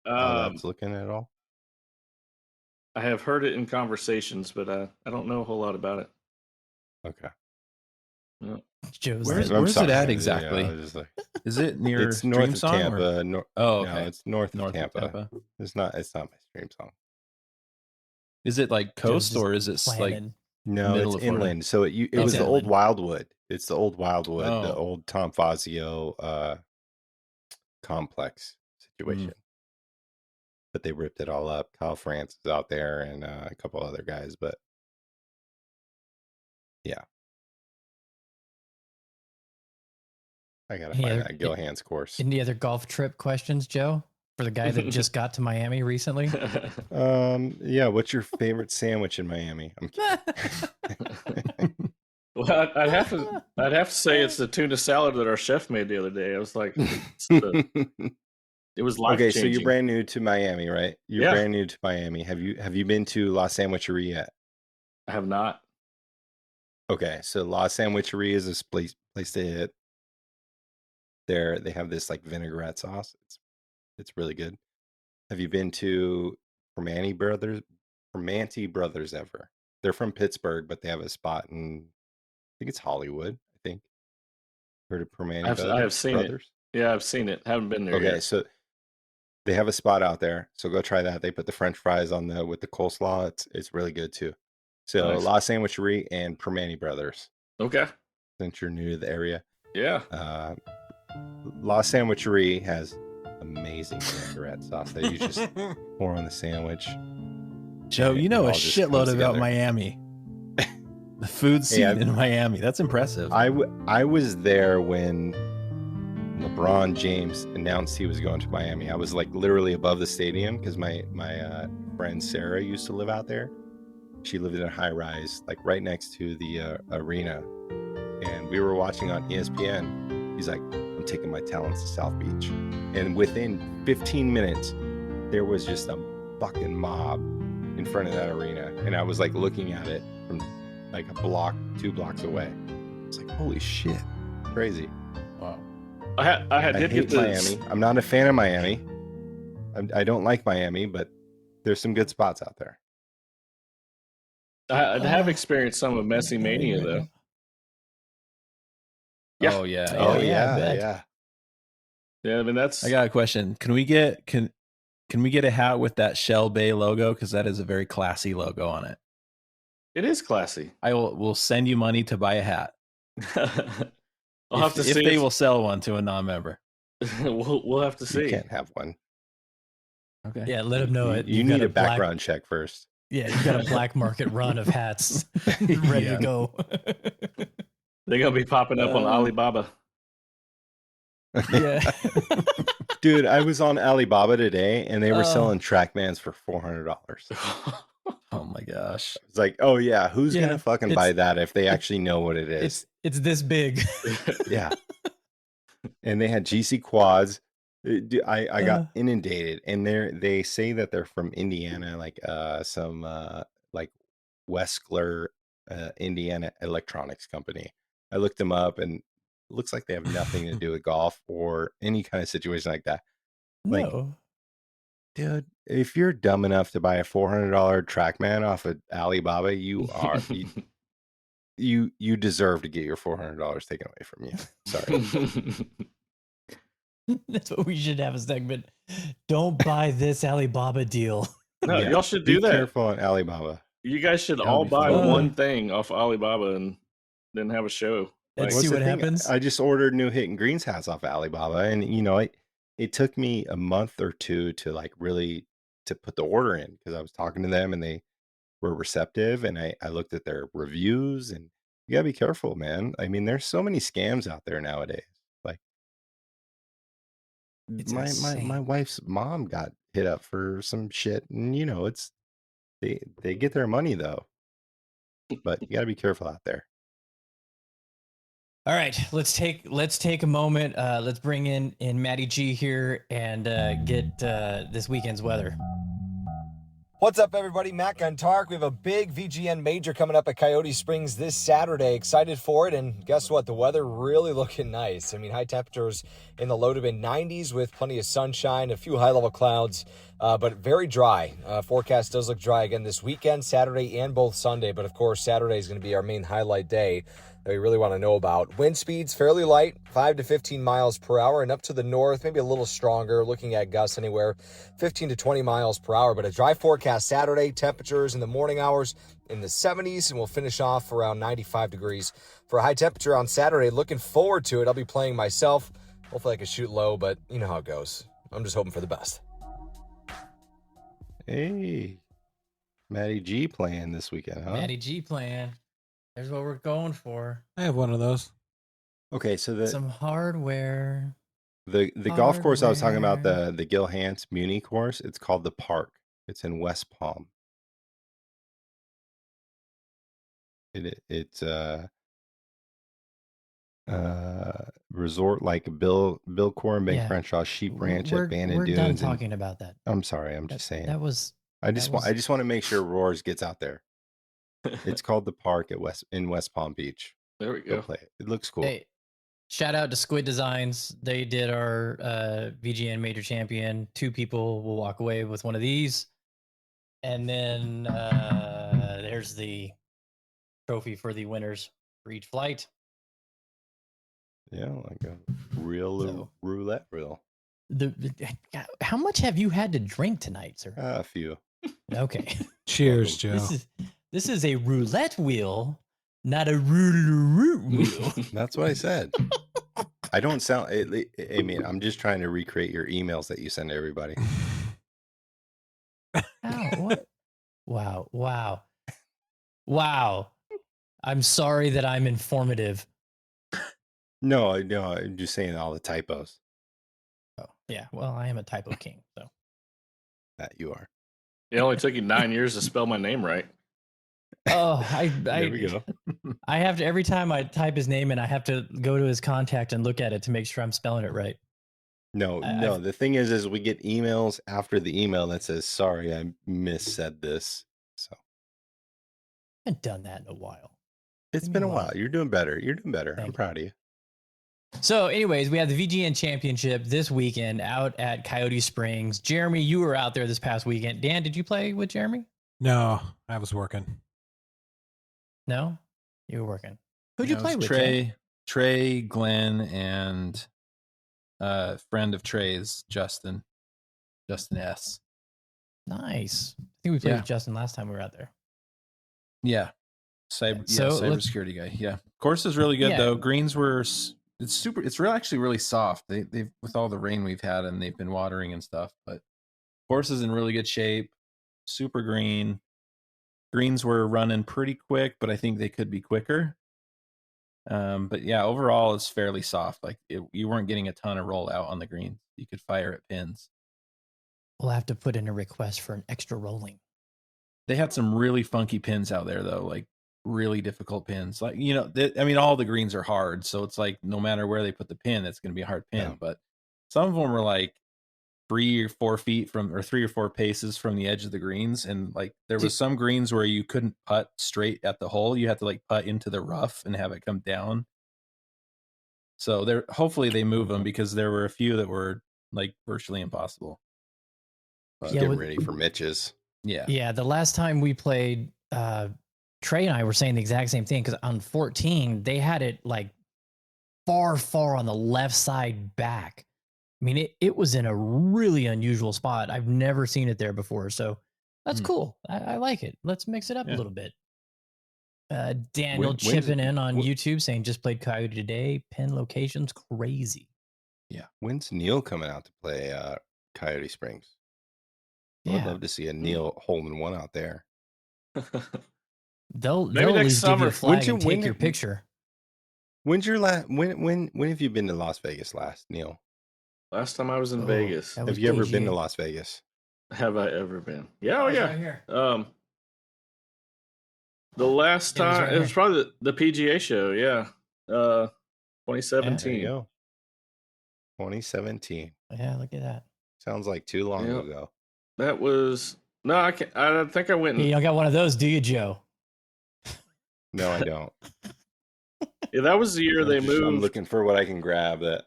How that's looking at all? I have heard it in conversations, but I don't know a whole lot about it. Okay. Joe's Where's I'm it sorry. at Yeah, exactly? I was just like, is it near it's north Dream of Song? Tampa. Oh, No, okay. it's north North of of Tampa. Tampa. It's not my stream song. Is it like Joe's coast just or is it like planning. No, middle it's of Florida? inland. So it It's was the old inland. Wildwood. It's the old Wildwood, the Oh. old Tom Fazio complex situation. But they ripped it all up. Kyle France is out there and a couple other guys, but yeah. I gotta Any find other- that Gil Hands course. Any other golf trip questions, Joe? For the guy that just got to Miami recently? Yeah, what's your favorite sandwich in Miami? I'm kidding. Well, I'd have to say it's the tuna salad that our chef made the other day. I was like, it was life Okay, changing. so you're brand new to Miami, right? You're Yeah. brand new to Miami. Have you been to La Sandwicheria yet? I have not. Okay, so La Sandwicheria is this place to hit. They have this like vinaigrette sauce. It's really good. Have you been to Permanente Brothers ever? They're from Pittsburgh, but they have a spot in I think it's Hollywood. I think. Heard of Permanente I have seen it. Brothers? Yeah, I've seen it. Haven't been there Okay, yet. so they have a spot out there. So go try that. They put the French fries on with the coleslaw. It's really good too. So Nice. La Sandwicheria and Permanente Brothers. Okay. Since you're new to the area, Yeah. La Sandwicheria has amazing vinaigrette sauce that you just pour on the sandwich. Joe, you know It a all just shitload comes about together. Miami. The food scene I've- in Miami. That's impressive. I was there when LeBron James announced he was going to Miami. I was like literally above the stadium because my friend Sarah used to live out there. She lived in a high rise, like right next to the arena, and we were watching on ESPN. He's like, "I'm taking my talents to South Beach," and within 15 minutes, there was just a fucking mob in front of that arena, and I was like looking at it from like a block, 2 blocks away. It's like, holy shit, crazy. Wow. I did hate get Miami. I'm not a fan of Miami. I don't like Miami, but there's some good spots out there. I have experienced some of Messi Mania though. Yeah. Oh yeah. Oh yeah, I yeah, bet. yeah. Yeah, I mean that's I got a question. Can we get a hat with that Shell Bay logo? Because that is a very classy logo on it. it is classy. I will send you money to buy a hat. I'll have to if see they will sell one to a non-member. we'll have to You see. can't have one. Okay. Yeah, let him know You, it. you You've need got a background check first. Yeah, you've got a black market run of hats ready Yeah. to go. They're gonna be popping up on Alibaba. Yeah. Dude, I was on Alibaba today and they were Oh. selling Trackmans for $400. Oh my gosh. It's like, oh yeah, who's Yeah, gonna fucking buy that if they actually know what it is? It's this big. Yeah. And they had GC quads. I got Uh. inundated, and they say that they're from Indiana, like some like Westler, Indiana electronics company. I looked them up, and it looks like they have nothing to do with golf or any kind of situation like that. Like, No. dude, if you're dumb enough to buy a $400 Trackman off of Alibaba, you are you deserve to get your $400 taken away from you. Sorry. That's what we should have a segment. Don't buy this Alibaba deal. No, Yeah, y'all should be do that. careful on Alibaba. You guys should That all would be buy fun. one thing off Alibaba and then have a show. Let's Like, see What's the what thing? happens. I just ordered new Hitting Greens hats off Alibaba, and it took me a month or two to like really to put the order in because I was talking to them and they were receptive, and I looked at their reviews, and you gotta be careful, man. I mean, there's so many scams out there nowadays. Like It's my insane. wife's mom got hit up for some shit, and it's they get their money though, but you gotta be careful out there. All right, let's take a moment. Let's bring in Matty G here and get this weekend's weather. What's up, everybody? Matt Guntark. We have a big VGN major coming up at Coyote Springs this Saturday. Excited for it, and guess what? The weather really looking nice. I mean, high temperatures in the low to mid-90s with plenty of sunshine, a few high-level clouds, but very dry. Forecast does look dry again this weekend, Saturday and both Sunday, but of course, Saturday is going to be our main highlight day. that we really want to know about. Wind speeds fairly light, 5 to 15 miles per hour, and up to the north, maybe a little stronger, looking at gusts anywhere 15 to 20 miles per hour. But a dry forecast Saturday, temperatures in the morning hours in the 70s, and we'll finish off around 95 degrees for a high temperature on Saturday. Looking forward to it. I'll be playing myself. Hopefully I can shoot low, but you know how it goes. I'm just hoping for the best. Hey, Matty G playing this weekend, huh? Matty G playing. There's what we're going for. I have one of those. Okay, so Some hardware. the golf course I was talking about, Hardware. the Gil Hanse Muni course, it's called the Park. It's in West Palm. It's resort like Bill Core and Ben Yeah. Crenshaw Sheep Ranch We're at Bandon done Dunes. talking about that. I'm sorry, I'm just saying. That was I just that want to make sure Rohrs gets out there. It's called the Park in West Palm Beach. There we Go go. play it. It looks cool. Hey, shout out to Squid Designs. They did our VGN Major Champion. 2 people will walk away with one of these. And then there's the trophy for the winners for each flight. Yeah, like a real So- roulette reel. How much have you had to drink tonight, sir? A few. Okay. Cheers, Joe. This is a roulette wheel, not a roulette wheel. That's what I said. I don't sound. I mean, I'm just trying to recreate your emails that you send to everybody. Ow, what? Wow. I'm sorry that I'm informative. No, I'm just saying all the typos Oh, yeah. Well, I am a typo king, so. that you are. It only took you 9 years to spell my name right. Oh, There we go. I have to, every time I type his name in, I have to go to his contact and look at it to make sure I'm spelling it right. No. The thing is we get emails after the email that says, "Sorry, I missaid this." So I haven't done that in a while. it's Leave been me a alone. while. You're doing better. I'm Thank you. proud of you. So, anyways, we have the VGN Championship this weekend out at Coyote Springs. Jeremy, you were out there this past weekend. Dan, did you play with Jeremy? No, I was working. No? You were working. Who'd you No, it play was with? Jen? Trey, Glenn, and friend of Trey's, Justin S. Nice. I think we played Yeah. with Justin last time we were out there. Yeah, So let's- cybersecurity guy. Yeah, course is really good Yeah. though. Greens were it's actually really soft. They've with all the rain we've had and they've been watering and stuff, but course is in really good shape. Super green. Greens were running pretty quick, but I think they could be quicker. But yeah, overall it's fairly soft. Like you weren't getting a ton of rollout on the greens. You could fire at pins. We'll have to put in a request for an extra rolling. They had some really funky pins out there though, like really difficult pins. Like, I mean, all the greens are hard. So it's like, no matter where they put the pin, it's going to be a hard pin. Yeah. But some of them were like 3 or 4 feet or 3 or 4 paces from the edge of the greens. And like, there was some greens where you couldn't putt straight at the hole. You had to like putt into the rough and have it come down. So hopefully they move them, because there were a few that were like virtually impossible. But Yeah, Get ready for Mitch's. yeah. Yeah, the last time we played, Trey and I were saying the exact same thing, because on 14, they had it like far on the left side back. I mean, it was in a really unusual spot. I've never seen it there before. So that's cool. I like it. Let's mix it up a Yeah. little bit. Daniel When's- chipping in on wh- YouTube saying just played Coyote today. Pin location's crazy. When's Neil coming out to play Coyote Springs? I would Yeah, love to see a Neil hole-in-one out there. they'll Maybe at next least give you summer. a flag and When take your picture. When's your last? When have you been to Las Vegas last, Neil? Last time I was in Oh, Vegas. that was Have you ever been to PGA. Las Vegas? Have I ever been? Yeah, oh It's yeah. right here. The last It was time right it was here. probably the PGA show. Yeah, There 2017. you go. 2017. Yeah, look at that. Sounds like too long Yep. ago. That was no. I can't. I think I went. You don't got one of those, do you, Joe? No, I don't. Yeah, that was the year they I'm moved. looking for what I can grab. That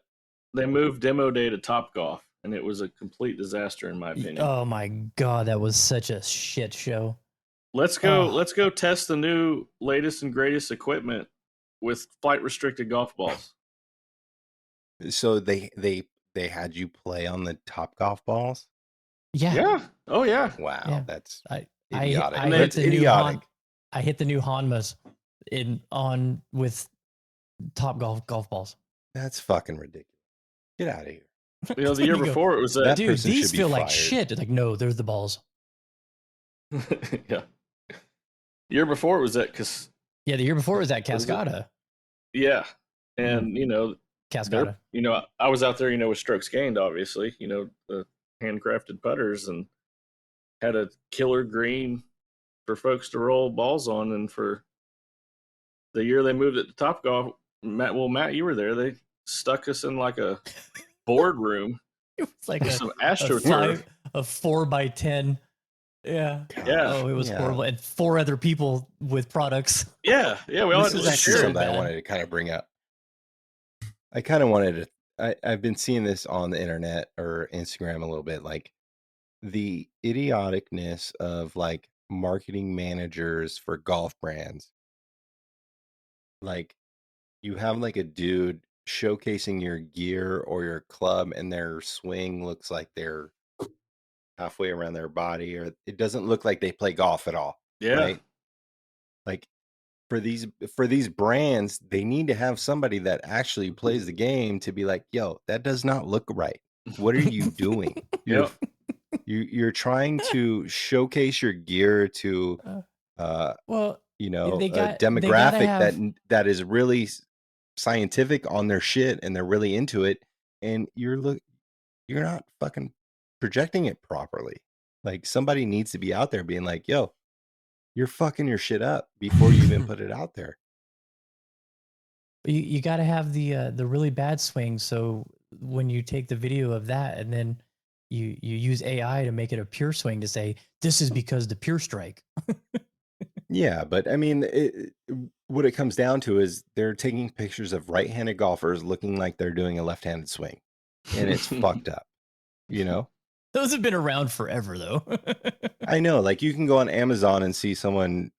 They moved demo day to Topgolf, and it was a complete disaster in my opinion. Oh my god, that was such a shit show. Let's go. Oh. Let's go test the new latest and greatest equipment with flight restricted golf balls. So they had you play on the top golf balls? Yeah. Yeah. Oh yeah. Wow, Yeah. that's I idiotic. I That's hit the new idiotic. I hit the new Hanmas on with top golf balls. That's fucking ridiculous. Get out of here. You know, the When year you go, before it was That dude, person these should be feel like fired. shit. It's like, no, there's the balls. yeah. Year before it was at Yeah, the year before was at What is it? Cascada. yeah, and you know, Cascada. you know, I was out there, you know, with strokes gained, obviously, you know, the handcrafted putters, and had a killer green for folks to roll balls on. And for the year they moved it to Top Golf, Matt, you were there. They stuck us in like a boardroom It was like with a some AstroTurf. 4x10. Yeah. Yeah, Oh, it was Yeah. horrible. And 4 other people with products. yeah. We all This had is to actually share so it. something I bad. wanted to kind of bring up. I kind of wanted to. I've been seeing this on the internet or Instagram a little bit, like the idioticness of like marketing managers for golf brands. Like you have like a dude showcasing your gear or your club, and their swing looks like they're halfway around their body, or it doesn't look like they play golf at all. Yeah, Right? Like for these brands, they need to have somebody that actually plays the game to be like, yo, that does not look right. What are you doing? Yep. You're trying to showcase your gear to Well, you know, they a gotta demographic have that is really scientific on their shit, and they're really into it, and you're not fucking projecting it properly. Like somebody needs to be out there being like, yo, you're fucking your shit up before you even put it out there. you got to have the really bad swing, so when you take the video of that and then you use AI to make it a pure swing to say this is because the pure strike. Yeah, but I mean, what it comes down to is they're taking pictures of right-handed golfers looking like they're doing a left-handed swing, and it's fucked up, you know? Those have been around forever though. I know, like you can go on Amazon and see someone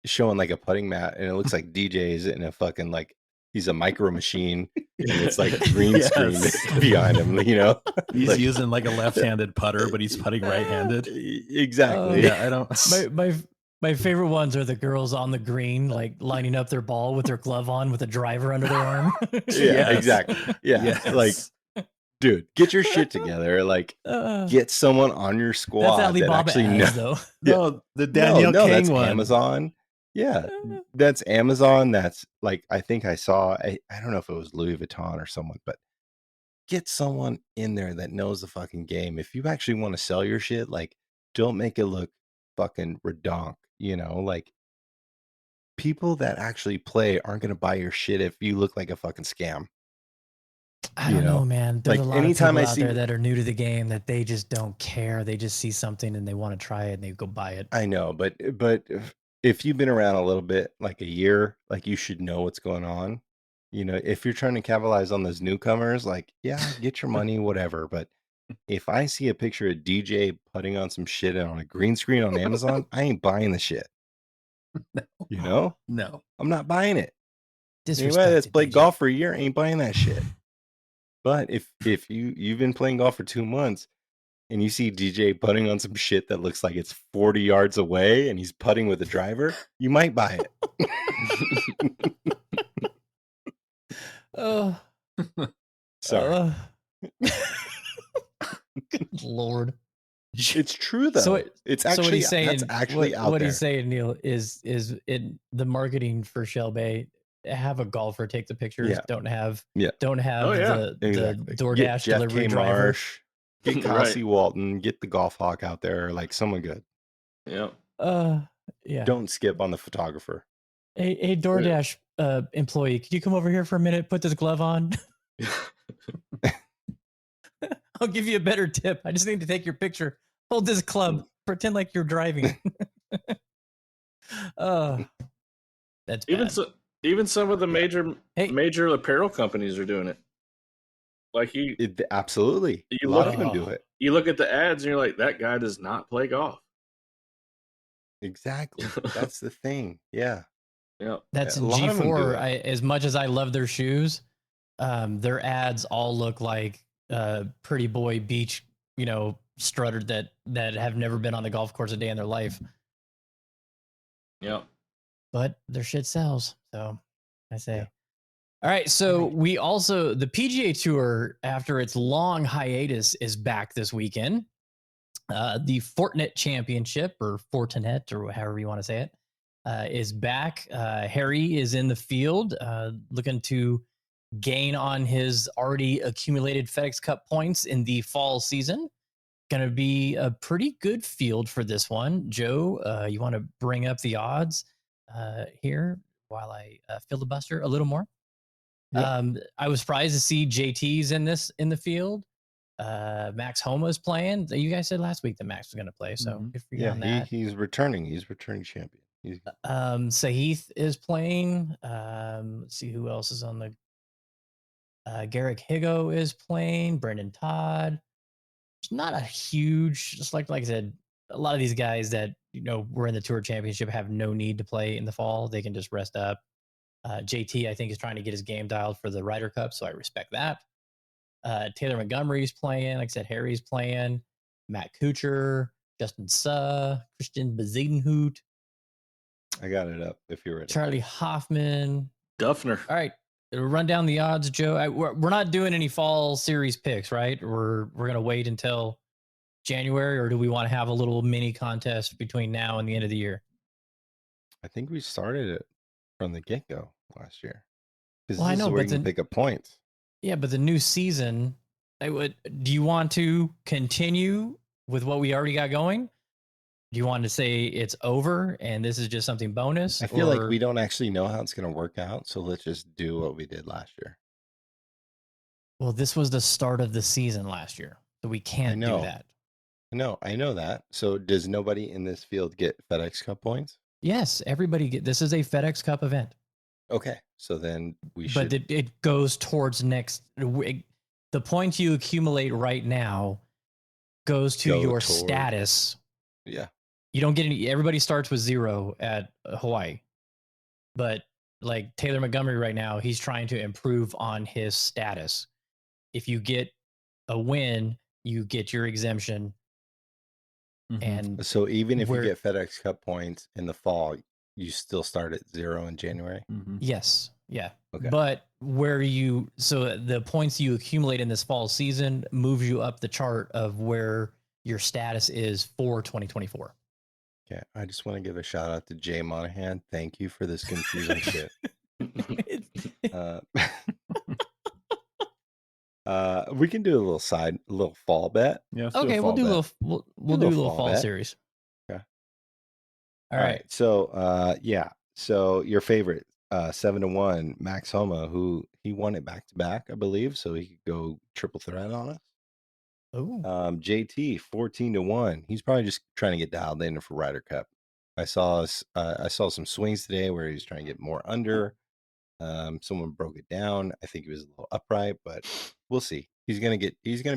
showing like a putting mat, and it looks like DJ's in a fucking like he's a micro machine, and it's like green screen Yes. behind him, you know? He's Like- using like a left-handed putter, but he's putting right-handed. Exactly. Yeah, I don't. My favorite ones are the girls on the green, like lining up their ball with their glove on with a driver under their arm. Yeah, Yes. exactly. Yeah, Yes. like, dude, get your shit together. Like, get someone on your That's squad that Alibaba actually ads, knows. though. No, the Danielle no, King that's one. Amazon. Yeah, that's Amazon. That's like I think I saw. I don't know if it was Louis Vuitton or someone, but get someone in there that knows the fucking game. If you actually want to sell your shit, like, don't make it look fucking redonk. You know, like people that actually play aren't going to buy your shit if you look like a fucking scam. I You don't know, know, man. There's like, a lot anytime of I people out see- there that are new to the game that they just don't care. They just see something and they want to try it and they go buy it. I know, but if you've been around a little bit, like a year, like you should know what's going on. You know, if you're trying to capitalize on those newcomers, like, yeah, get your money, whatever. But if I see a picture of DJ putting on some shit on a green screen on Amazon, I ain't buying the shit. You know, No. I'm not buying it. Anybody Disrespected, that's played DJ. golf for a year ain't buying that shit. But if you've been playing golf for 2 months and you see DJ putting on some shit that looks like it's 40 yards away and he's putting with a driver, you might buy it. Oh, Sorry. Good Lord. It's true though. So it's So actually what he's saying, that's actually out what there. he's saying, Neil, is in the marketing for Shell Bay. Have a golfer take the pictures. Yeah. Don't have Yeah. the Exactly. DoorDash Get Jeff delivery K. driver. Marsh, get Kyle Right. C. Walton, get the Golf Hawk out there, like someone good. Yeah. Yeah. Don't skip on the photographer. Hey, DoorDash employee, could you come over here for a minute? Put this glove on. I'll give you a better tip. I just need to take your picture. Hold this club. Pretend like you're driving. That's bad. Even some of the Hey. major apparel companies are doing it. Like Absolutely. You A lot look- of them do it. you look at the ads and you're like, that guy does not play golf. Exactly. That's the thing. Yeah. Yeah. That's A lot of them do G4. it. As much as I love their shoes, their ads all look like pretty boy beach, strutter that have never been on the golf course a day in their life. Yeah. But their shit sells. So I say. Yeah. All right. So we also, the PGA Tour, after its long hiatus, is back this weekend. The Fortinet Championship, or Fortinet, or however you want to say it, is back. Harry is in the field, looking to gain on his already accumulated FedEx Cup points in the fall season. Going to be a pretty good field for this one. Joe, you want to bring up the odds here while I filibuster a little more? Yep. I was surprised to see JT's in the field. Max Homa's playing. You guys said last week that Max was going to play, so good for you on that. He's returning. He's returning champion. Sahith is playing. Let's see who else is on the. Garrick Higo is playing. Brendan Todd. It's not a huge, just like I said, a lot of these guys that were in the Tour Championship have no need to play in the fall. They can just rest up. JT, I think, is trying to get his game dialed for the Ryder Cup, so I respect that. Taylor Montgomery's playing. Like I said, Harry's playing. Matt Kuchar, Justin Suh, Christian Bezuidenhout. I got it up if you're ready. Charlie Hoffman. Duffner. All right. Run down the odds, Joe. We're not doing any fall series picks, right? We're going to wait until January, or do we want to have a little mini contest between now and the end of the year? I think we started it from the get-go last year. Well, I know, where but you can pick up points. Yeah, but the new season, do you want to continue with what we already got going? Do you want to say it's over and this is just something bonus? I feel like we don't actually know how it's going to work out, so let's just do what we did last year. Well, this was the start of the season last year, so we can't do that. No, I know that. So does nobody in this field get FedEx Cup points? Yes, everybody this is a FedEx Cup event. Okay, so then we should. But it goes towards the points you accumulate right now goes to your status. Yeah. You don't get any. Everybody starts with 0 at Hawaii, but like Taylor Montgomery right now, he's trying to improve on his status. If you get a win, you get your exemption. Mm-hmm. And so even if you get FedEx Cup points in the fall, you still start at 0 in January? Mm-hmm. Yes. Yeah. Okay. But so the points you accumulate in this fall season moves you up the chart of where your status is for 2024. Okay. I just want to give a shout out to Jay Monahan. Thank you for this confusing shit. We can do a little fall bet. Yeah. Okay, we'll do a little fall series. Okay. All right. So so your favorite 7-1 Max Homa, who he won it back to back, I believe, so he could go triple threat on us. Oh. JT 14-1. He's probably just trying to get dialed in for Ryder Cup. I saw some swings today where he's trying to get more under. Someone broke it down. I think he was a little upright, but we'll see. He's gonna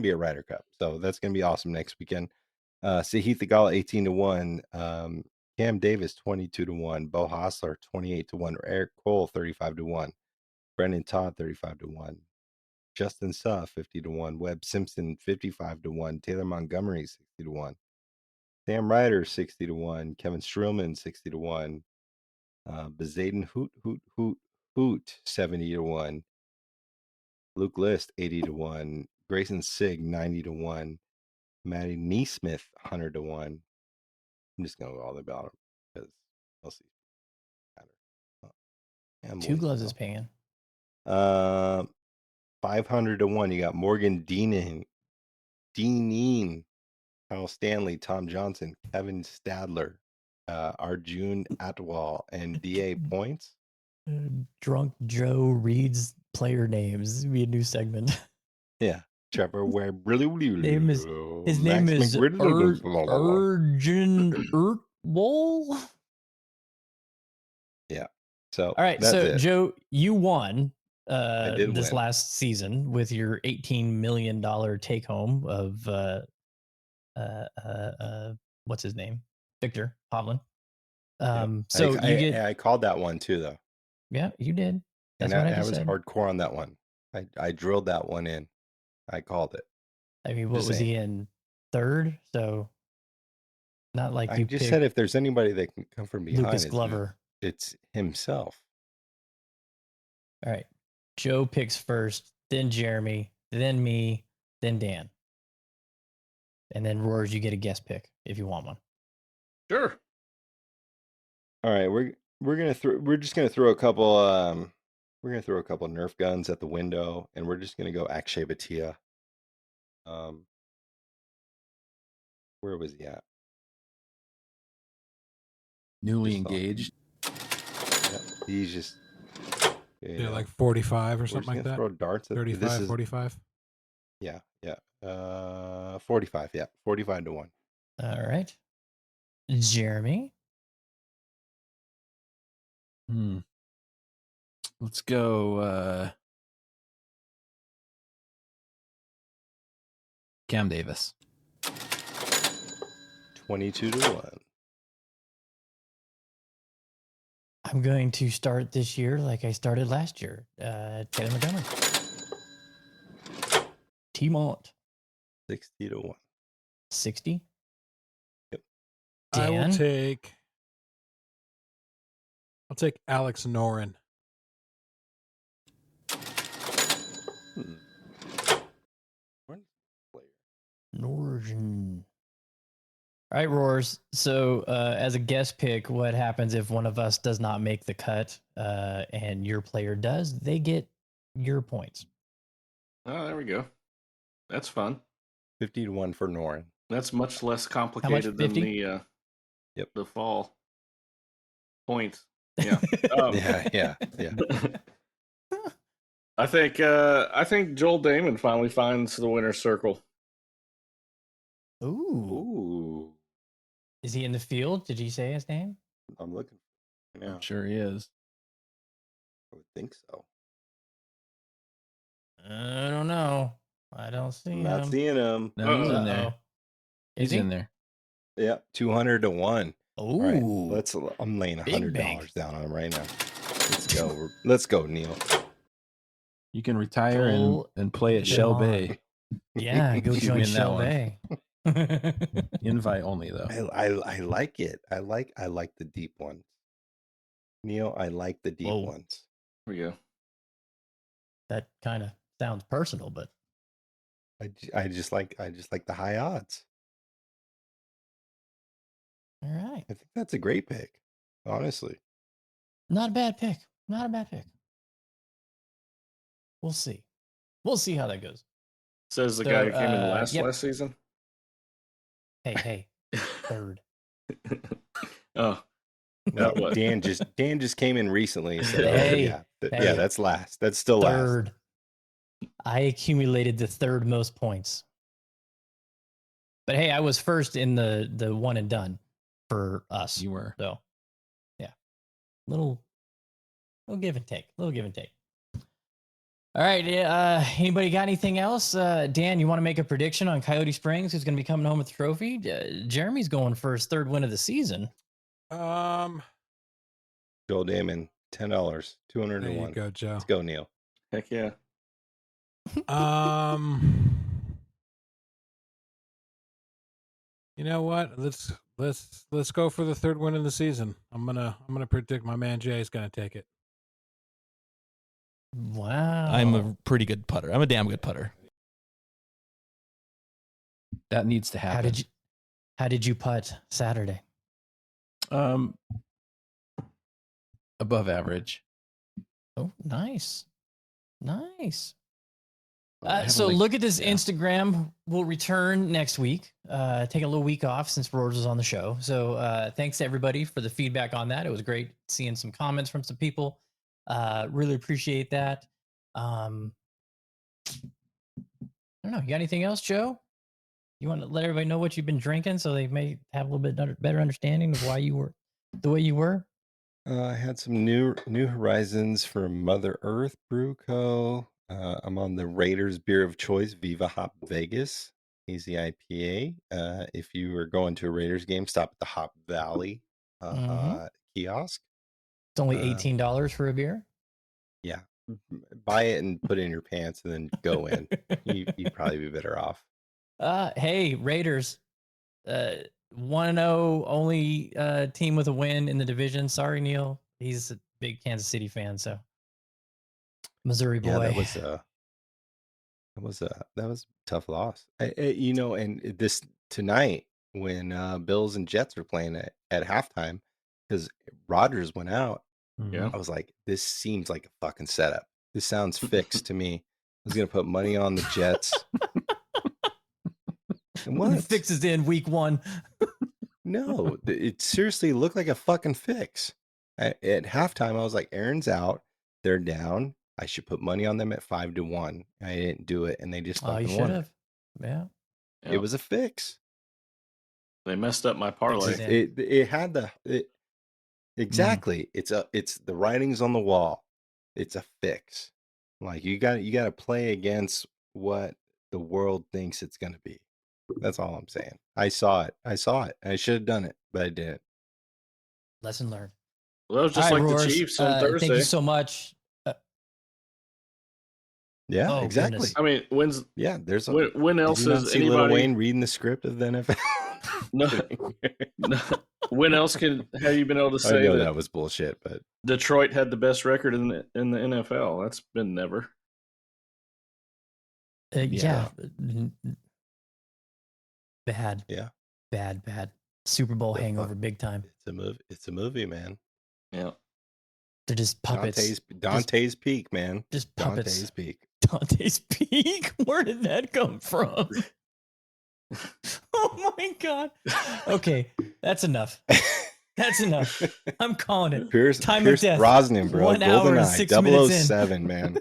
be a Ryder Cup, so that's gonna be awesome next weekend. Sahith Theegala 18-1. Cam Davis 22-1. Bo Hostler 28-1. Eric Cole 35-1. Brendan Todd 35-1. Justin Suh 50-1. Webb Simpson 55-1. Taylor Montgomery 60-1. Sam Ryder 60-1. Kevin Streelman 60-1. Bezuidenhout 70-1. Luke List 80-1. Grayson Sig 90-1. Matty Neesmith 100-1. I'm just gonna go all the way about him because we'll see. Two Gloves is paying. 500-1. You got Morgan Deaneen, Kyle Stanley, Tom Johnson, Kevin Stadler, Arjun Atwal, and DA Points. Drunk Joe reads player names. This would be a new segment. Yeah. Trevor Webb. His name is Arjun Ertwol. Yeah. So all right. So it. Joe, you won this last season with your $18 million take home of what's his name? Victor Hovland. So you get, I called that one too, though, yeah, you did. That's and what I I just was said. hardcore on that one. I drilled that one in. I called it. I mean, what Just was saying. he in third? So not like I you just picked said if there's anybody that can come from behind, Lucas Glover. it's himself. All right. Joe picks first, then Jeremy, then me, then Dan. And then Rohrs, you get a guest pick if you want one. Sure. All right, we're just gonna throw a couple Nerf guns at the window, and we're just gonna go Akshay Bhatia. Where was he at? Newly Just saw him. engaged. Yep, he's just They're like 45 or we're something just like gonna that. throw darts at 35, 45. Yeah. 45, yeah. 45 to 1. All right. Jeremy. Let's go Cam Davis. 22 to 1. I'm going to start this year like I started last year. Taylor Montgomery. T-Mont. 60 to 1. 60. Yep. I will Dan? I'll take Alex Noren. Norton. All right, Rohrs. So, as a guest pick, what happens if one of us does not make the cut and your player does? They get your points. Oh, there we go. That's fun. 50 to 1 for Noren. That's much less complicated than 50? the fall points. Yeah. Yeah. I think Joel Damon finally finds the winner's circle. Ooh. Is he in the field? Did you say his name? I'm looking for him now. I'm sure he is. I would think so. I don't know. I don't see I'm him. not seeing him. No, he's in there. Uh-oh. He's in there. Yeah, 200 to 1. Ooh. All right, I'm laying Big $100 bank. down on him right now. Let's go. Let's go, Neil. You can retire Joel and play at Damon. Shell Bay. Yeah, go You join win that Shell one. Bay. Invite only though. I like it. I like the deep ones. Neil, I like the deep Whoa. ones. There we go. That kind of sounds personal, but I just like the high odds. all right. I think that's a great pick, honestly. Not a bad pick. Not a bad pick. We'll see. We'll see how that goes. Says the So, guy who came in last yep. season. Hey, third. Oh, No, what? Dan just came in recently. So Hey, yeah, hey. that's last. That's still last. Third. I accumulated the third most points. But hey, I was first in the one and done for us. You were. So, yeah. Little give and take. Little give and take. All right. Anybody got anything else? Dan, you want to make a prediction on Coyote Springs? Who's going to be coming home with the trophy? Jeremy's going for his third win of the season. Joel Damon, $10, 200 There to you 1. go, Joe. Let's go, Neil. Heck yeah. You know what? Let's go for the third win of the season. I'm gonna predict my man Jay is gonna take it. Wow. I'm a pretty good putter. I'm a damn good putter. That needs to happen. How did you putt Saturday? Above average. Oh, nice. Nice. I So haven't, look at this yeah. Instagram. We'll return next week. Take a little week off since Rohrs was on the show. So thanks to everybody for the feedback on that. It was great seeing some comments from some people. Really appreciate that. I don't know. You got anything else, Joe? You want to let everybody know what you've been drinking so they may have a little bit better understanding of why you were the way you were? I had some new horizons for Mother Earth Brew Co. I'm on the Raiders beer of choice, Viva Hop Vegas, easy IPA. If you are going to a Raiders game, stop at the Hop Valley kiosk. It's only $18 for a beer. Yeah, buy it and put it in your pants and then go in. You'd probably be better off. Hey, Raiders. 1-0, only team with a win in the division. Sorry, Neil. He's a big Kansas City fan, so Missouri boy. Yeah, that was a tough loss. And this tonight when Bills and Jets were playing at halftime, because Rodgers went out. Yeah. I was like, this seems like a fucking setup. This sounds fixed to me. I was gonna put money on the Jets. What fixes in week 1? No, it seriously looked like a fucking fix. At halftime, I was like, Aaron's out. They're down. I should put money on them at 5-1. I didn't do it, and they just You fucking should won. have. Yeah. It was a fix. They messed up my parlay. It had the exactly. It's the writing's on the wall. It's a fix. Like you got to play against what the world thinks it's gonna be. That's all I'm saying. I saw it. I should have done it, but I didn't. Lesson learned. Well, that was just All like right, the Rohrs, Chiefs on Thursday. Thank you so much. Yeah, Oh, exactly. goodness. I mean, There's when else did you not is see Lil anybody? Wayne reading the script of the NFL? No. When else have you been able to I say know that that was bullshit, but Detroit had the best record in the NFL? That's been never. Yeah. Bad. Yeah. Bad. Super Bowl The hangover, fuck? big time. It's a movie, man. Yeah. They're just puppets. Dante's Peak, man. Just puppets. Dante's Peak. Dante's Peak. Where did that come from? Oh my god. Okay, that's enough. That's enough. I'm calling it. Pierce Time of death. Brosnan, bro. 1 hour and 6 minutes in. 007, man.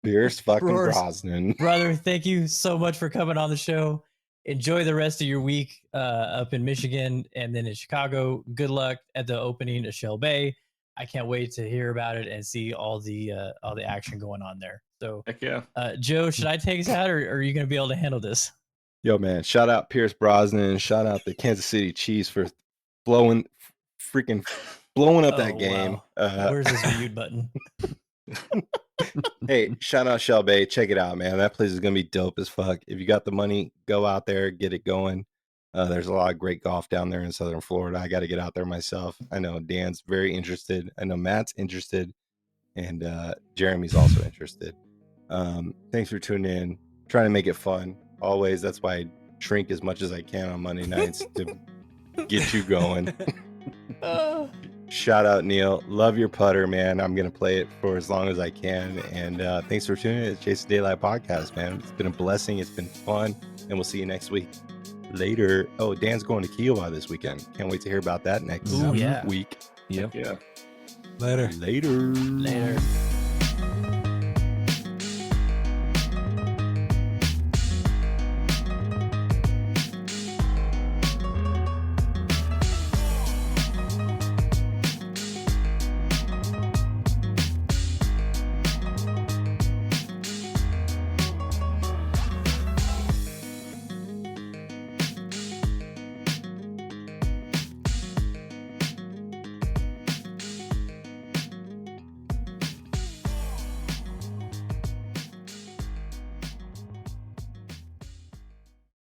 Pierce fucking Rohrs, Brosnan. Brother, thank you so much for coming on the show. Enjoy the rest of your week up in Michigan and then in Chicago. Good luck at the opening of Shell Bay. I can't wait to hear about it and see all the action going on there. So, Heck yeah. Joe, should I take us out, or are you going to be able to handle this? Yo, man, shout out Pierce Brosnan. Shout out the Kansas City Chiefs for blowing up that game. Wow. Where's this mute button? Hey, shout out Shell Bay. Check it out, man. That place is going to be dope as fuck. If you got the money, go out there, get it going. There's a lot of great golf down there in Southern Florida. I got to get out there myself. I know Dan's very interested. I know Matt's interested. And Jeremy's also interested. Thanks for tuning in. Trying to make it fun. Always. That's why I drink as much as I can on Monday nights to get you going. Shout out, Neil. Love your putter, man. I'm going to play it for as long as I can. And thanks for tuning in to Chase the Daylight podcast, man. It's been a blessing. It's been fun. And we'll see you next week. Later. Oh, Dan's going to Kiowa this weekend. Can't wait to hear about that next week. Yep. Yeah. Later. Later.